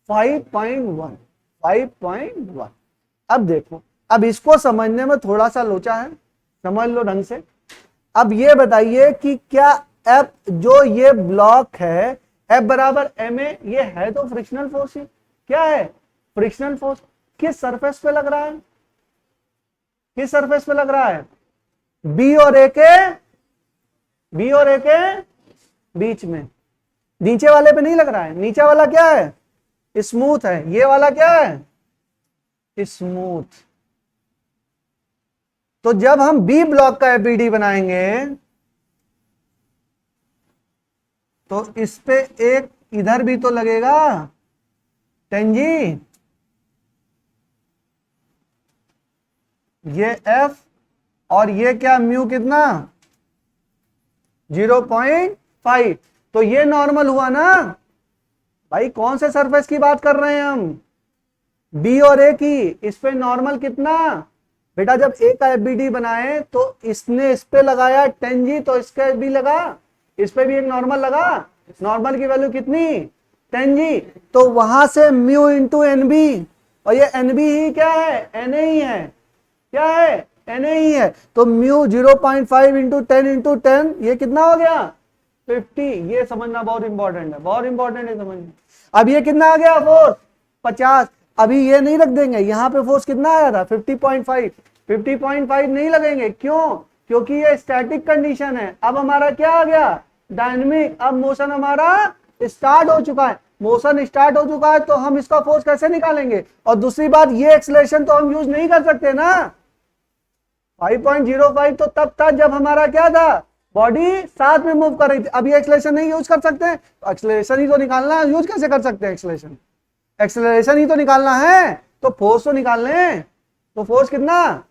5.1, 5.1। अब देखो, अब इसको समझने में थोड़ा सा लोचा है, समझ लो ढंग से। अब ये बताइए कि क्या एफ जो ये ब्लॉक है, एफ बराबर एम ए, ये है तो फ्रिक्शनल फोर्स ही। क्या है, फ्रिक्शनल फोर्स। किस सरफेस पे लग रहा है, किस सरफेस पे लग रहा है, बी और ए के, बी और ए के बीच में। नीचे वाले पे नहीं लग रहा है, नीचे वाला क्या है, स्मूथ है, ये वाला क्या है, स्मूथ। तो जब हम बी ब्लॉक का एपीडी बनाएंगे तो इस पे एक इधर भी तो लगेगा टेंजी, ये एफ, और ये क्या म्यू कितना 0.5। तो ये नॉर्मल हुआ ना भाई। कौन से सरफेस की बात कर रहे हैं हम, बी और ए की। इस पे नॉर्मल कितना बेटा, जब ए का एफबीडी बनाए तो इसने इस पे लगाया 10G, तो इसका भी लगा, इस पे भी एक नॉर्मल लगा। नॉर्मल की वैल्यू कितनी 10G। तो वहां से म्यू इंटू एनबी, और ये एनबी ही क्या है, एन ही है, क्या है, एन ही है। तो म्यू 0.5 इंटू 10 इंटू 10, ये कितना हो गया 50। ये समझना बहुत इंपॉर्टेंट है, बहुत इंपॉर्टेंट है समझना। अब ये कितना आ गया फोर्स 50। अभी ये नहीं रख देंगे, यहां पे फोर्स कितना आया था 50.5। 50.5 नहीं लगेंगे, क्यों, क्योंकि ये स्टैटिक कंडीशन है। अब हमारा क्या आ गया, डायनेमिक। अब मोशन हमारा स्टार्ट हो चुका है, मोशन स्टार्ट हो चुका है, तो हम इसका फोर्स कैसे निकालेंगे। और दूसरी बात, ये एक्सेलरेशन तो हम यूज नहीं कर सकते ना। 5.05 तो तब था जब हमारा क्या था, बॉडी साथ में मूव कर रही थी। अब ये एक्सेलरेशन नहीं यूज कर सकते, एक्सेलरेशन ही तो निकालना है। यूज कैसे कर सकते हैं एक्सेलरेशन, एक्सेलरेशन ही तो निकालना है, तो फोर्स तो निकाल लें। तो फोर्स कितना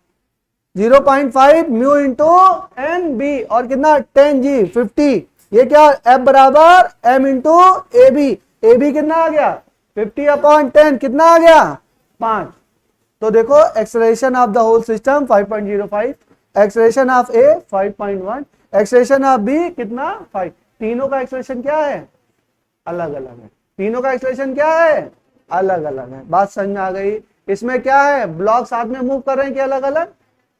0.5 म्यू इंटू एन बी, और कितना 10G 50। ये क्या, एफ बराबर M into A B. A B कितना आ गया 50/10, कितना आ गया 5। तो देखो acceleration of the whole system 5.05, acceleration of A 5.1, acceleration of B कितना 5। तीनों का एक्सेलरेशन क्या है, अलग अलग है। तीनों का एक्सेलरेशन क्या है, अलग अलग है। बात समझ में आ गई। इसमें क्या है, ब्लॉक साथ में मूव कर रहे हैं कि अलग अलग,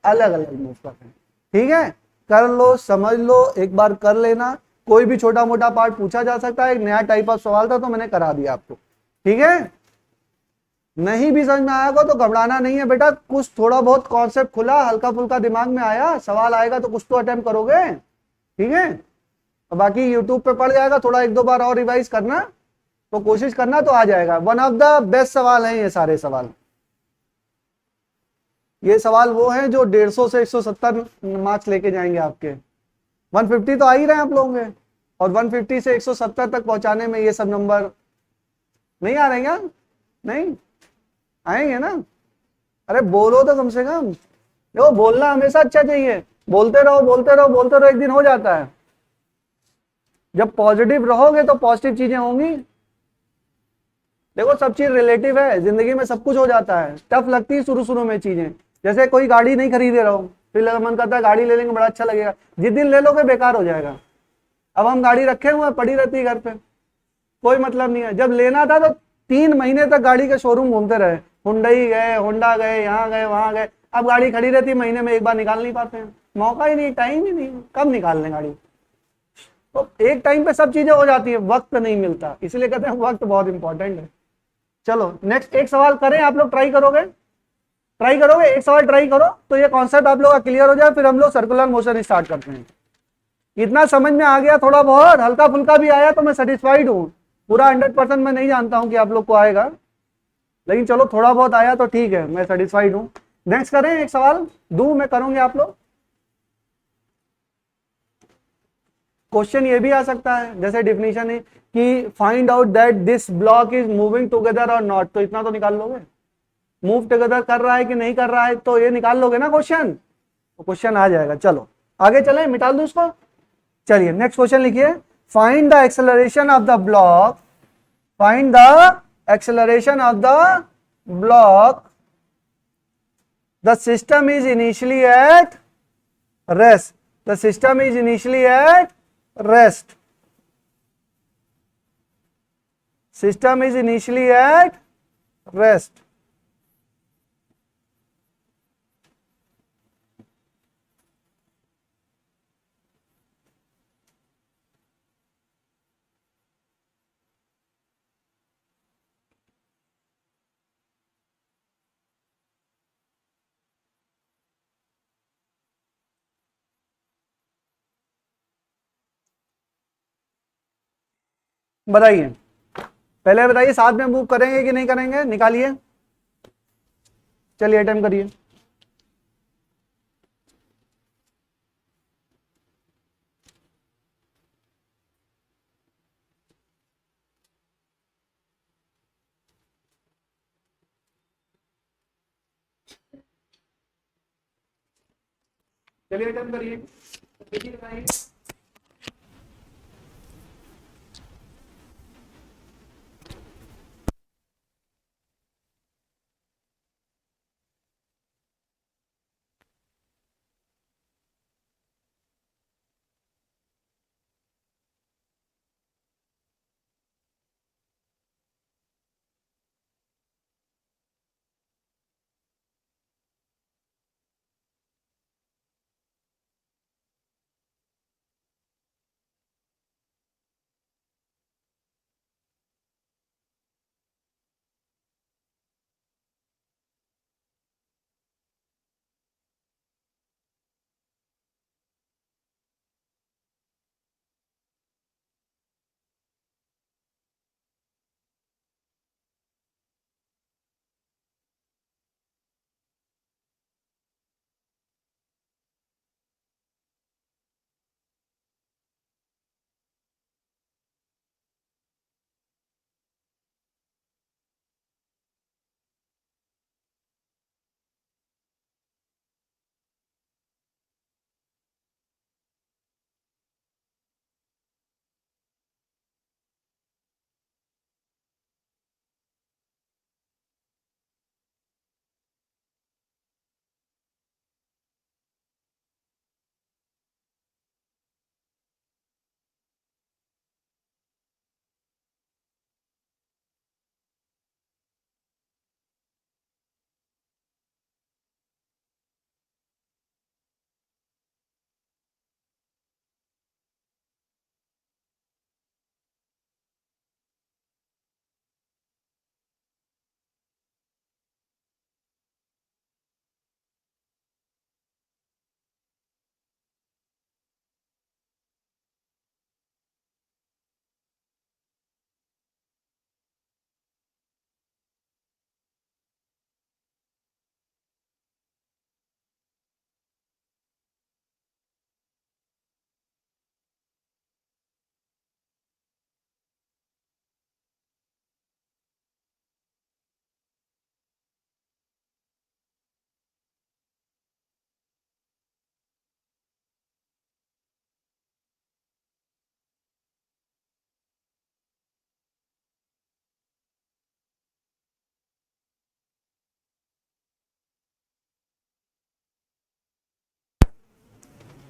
अलग अलग मूव कर रहे हैं, ठीक है। कर लो, समझ लो, एक बार कर लेना। कोई भी छोटा मोटा पार्ट पूछा जा सकता है। एक नया टाइप ऑफ सवाल था तो मैंने करा दिया आपको, ठीक है। नहीं भी समझ में आएगा तो घबराना नहीं है बेटा, कुछ थोड़ा बहुत कॉन्सेप्ट खुला, हल्का फुल्का दिमाग में आया, सवाल आएगा तो कुछ तो अटेम्प्ट करोगे, ठीक है। और बाकी यूट्यूब पे पड़ जाएगा, थोड़ा एक दो बार और रिवाइज करना, तो कोशिश करना तो आ जाएगा। वन ऑफ द बेस्ट सवाल हैं ये सारे सवाल। ये सवाल वो हैं जो 150 से 170 मार्क्स लेके जाएंगे आपके। 150 तो आ ही रहे हैं आप लोगों के, और 150 से 170 तक पहुंचाने में ये सब नंबर नहीं आ रहे हैं क्या? नहीं आएंगे ना? अरे बोलो तो कम से कम। देखो बोलना हमेशा अच्छा चाहिए, बोलते रहो बोलते रहो बोलते रहो, एक दिन हो जाता है। जब पॉजिटिव रहोगे तो पॉजिटिव चीजें होंगी। देखो सब चीज रिलेटिव है, जिंदगी में सब कुछ हो जाता है, टफ लगती है शुरू शुरू में चीजें। जैसे कोई गाड़ी नहीं खरीदे रहो, फिर मन करता है गाड़ी ले लेंगे बड़ा अच्छा लगेगा, जिस दिन ले लोगे बेकार हो जाएगा। अब हम गाड़ी रखे हुए पड़ी रहती है घर पे, कोई मतलब नहीं है। जब लेना था तो 3 महीने तक गाड़ी के शोरूम घूमते रहे, हुंडई गए, होंडा गए, यहाँ गए वहां गए। अब गाड़ी खड़ी रहती, महीने में एक बार निकाल नहीं पाते हैं, मौका ही नहीं, टाइम ही नहीं, कब निकाल लें गाड़ी। तो एक टाइम पे सब चीजें हो जाती है, वक्त नहीं मिलता, इसलिए कहते हैं वक्त बहुत इंपॉर्टेंट है। चलो नेक्स्ट एक सवाल करें, आप लोग ट्राई करोगे? ट्राई करोगे? एक सवाल ट्राई करो तो ये कॉन्सेप्ट आप लोग का क्लियर हो जाए, फिर हम लोग सर्कुलर मोशन स्टार्ट करते हैं। इतना समझ में आ गया, थोड़ा बहुत हल्का फुल्का भी आया तो मैं सेटिस्फाइड हूँ। पूरा 100% मैं नहीं जानता हूं कि आप लोग को आएगा, लेकिन चलो थोड़ा बहुत आया तो ठीक है, मैं सेटिस्फाइड हूं। नेक्स्ट करें, एक सवाल दूं मैं, करूंगे आप लोग? क्वेश्चन ये भी आ सकता है, जैसे डिफिनीशन है कि find out that this block is moving together और नॉट, तो इतना तो निकाल लोगे। मूव टुगेदर कर रहा है कि नहीं कर रहा है, तो ये निकाल लोगे ना क्वेश्चन, तो क्वेश्चन आ जाएगा। चलो आगे चलें, मिटा दूं इसको। चलिए नेक्स्ट क्वेश्चन लिखिए, find the acceleration of the block, find the acceleration of the block, the system is initially at rest, the system is initially at rest, system is initially at rest। बताइए, पहले बताइए, साथ में move करेंगे कि नहीं करेंगे, निकालिए। चलिए अटेम्प्ट करिए। चलिए अटेम्प्ट करिए, बताइए।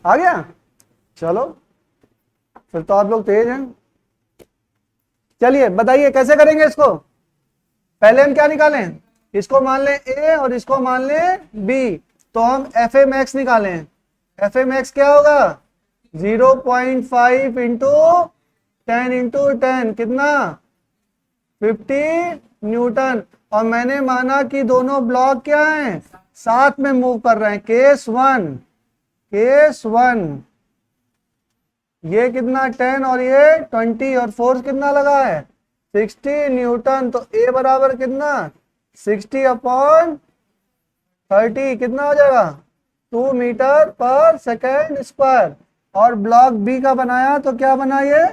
आ गया? चलो फिर तो आप लोग तेज हैं। चलिए बताइए कैसे करेंगे इसको। पहले हम क्या निकालें, इसको मान लें ए और इसको मान लें बी, तो हम एफ ए मैक्स निकालें। एफ ए मैक्स क्या होगा, 0.5 इंटू 10 इंटू 10 कितना, 50 न्यूटन। और मैंने माना कि दोनों ब्लॉक क्या हैं, साथ में मूव कर रहे हैं। केस वन ये कितना 10 और ये 20 और फोर्स कितना लगा है 60 न्यूटन। तो ए बराबर कितना 60 अपॉन 30 कितना हो जाएगा 2 मीटर पर सेकेंड स्क्वायर। और ब्लॉक बी का बनाया तो क्या बना ये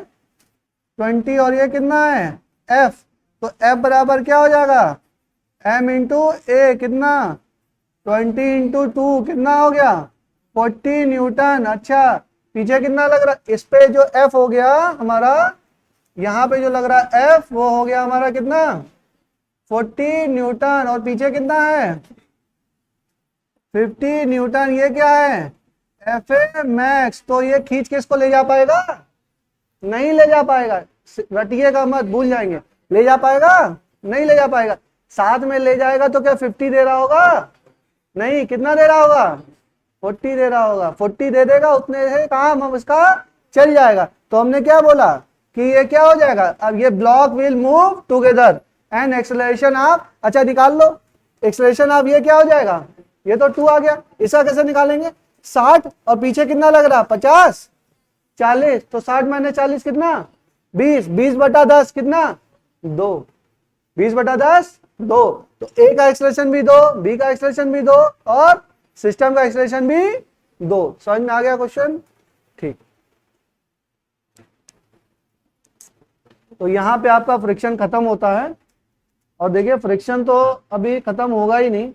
20 और ये कितना है एफ। तो एफ बराबर क्या हो जाएगा एम इंटू ए कितना 20 इंटू 2 कितना हो गया 40 न्यूटन। अच्छा पीछे कितना लग रहा है, इस पे जो एफ हो गया हमारा, यहाँ पे जो लग रहा है एफ वो हो गया हमारा कितना 40 न्यूटन। और पीछे कितना है 50 न्यूटन। ये क्या है एफ ए मैक्स। तो ये खींच के इसको ले जा पाएगा, नहीं ले जा पाएगा, रटिएगा मत, भूल जाएंगे। ले जा पाएगा, नहीं ले जा पाएगा। साथ में ले जाएगा तो क्या 50 दे रहा होगा, नहीं, कितना दे रहा होगा 40 दे रहा होगा। 40 दे देगा उतने से काम हम इसका चल जाएगा। तो हमने क्या बोला कि ये क्या हो जाएगा, अब ये block will move together and acceleration of, अच्छा निकाल लो एक्सेलरेशन ऑफ, ये क्या हो जाएगा, ये तो 2 आ गया। इसका कैसे निकालेंगे 60 और पीछे कितना लग रहा 50 40, तो 60 माइनस 40 कितना 20, 20 बटा 10 कितना 2, 20 बटा 10 2। तो ए का एक्सेलरेशन भी 2, बी का एक्सेलरेशन भी 2 और सिस्टम का एक्सेलरेशन भी 2। समझ में आ गया क्वेश्चन, ठीक। तो यहां पे आपका फ्रिक्शन खत्म होता है। और देखिए फ्रिक्शन तो अभी खत्म होगा ही नहीं,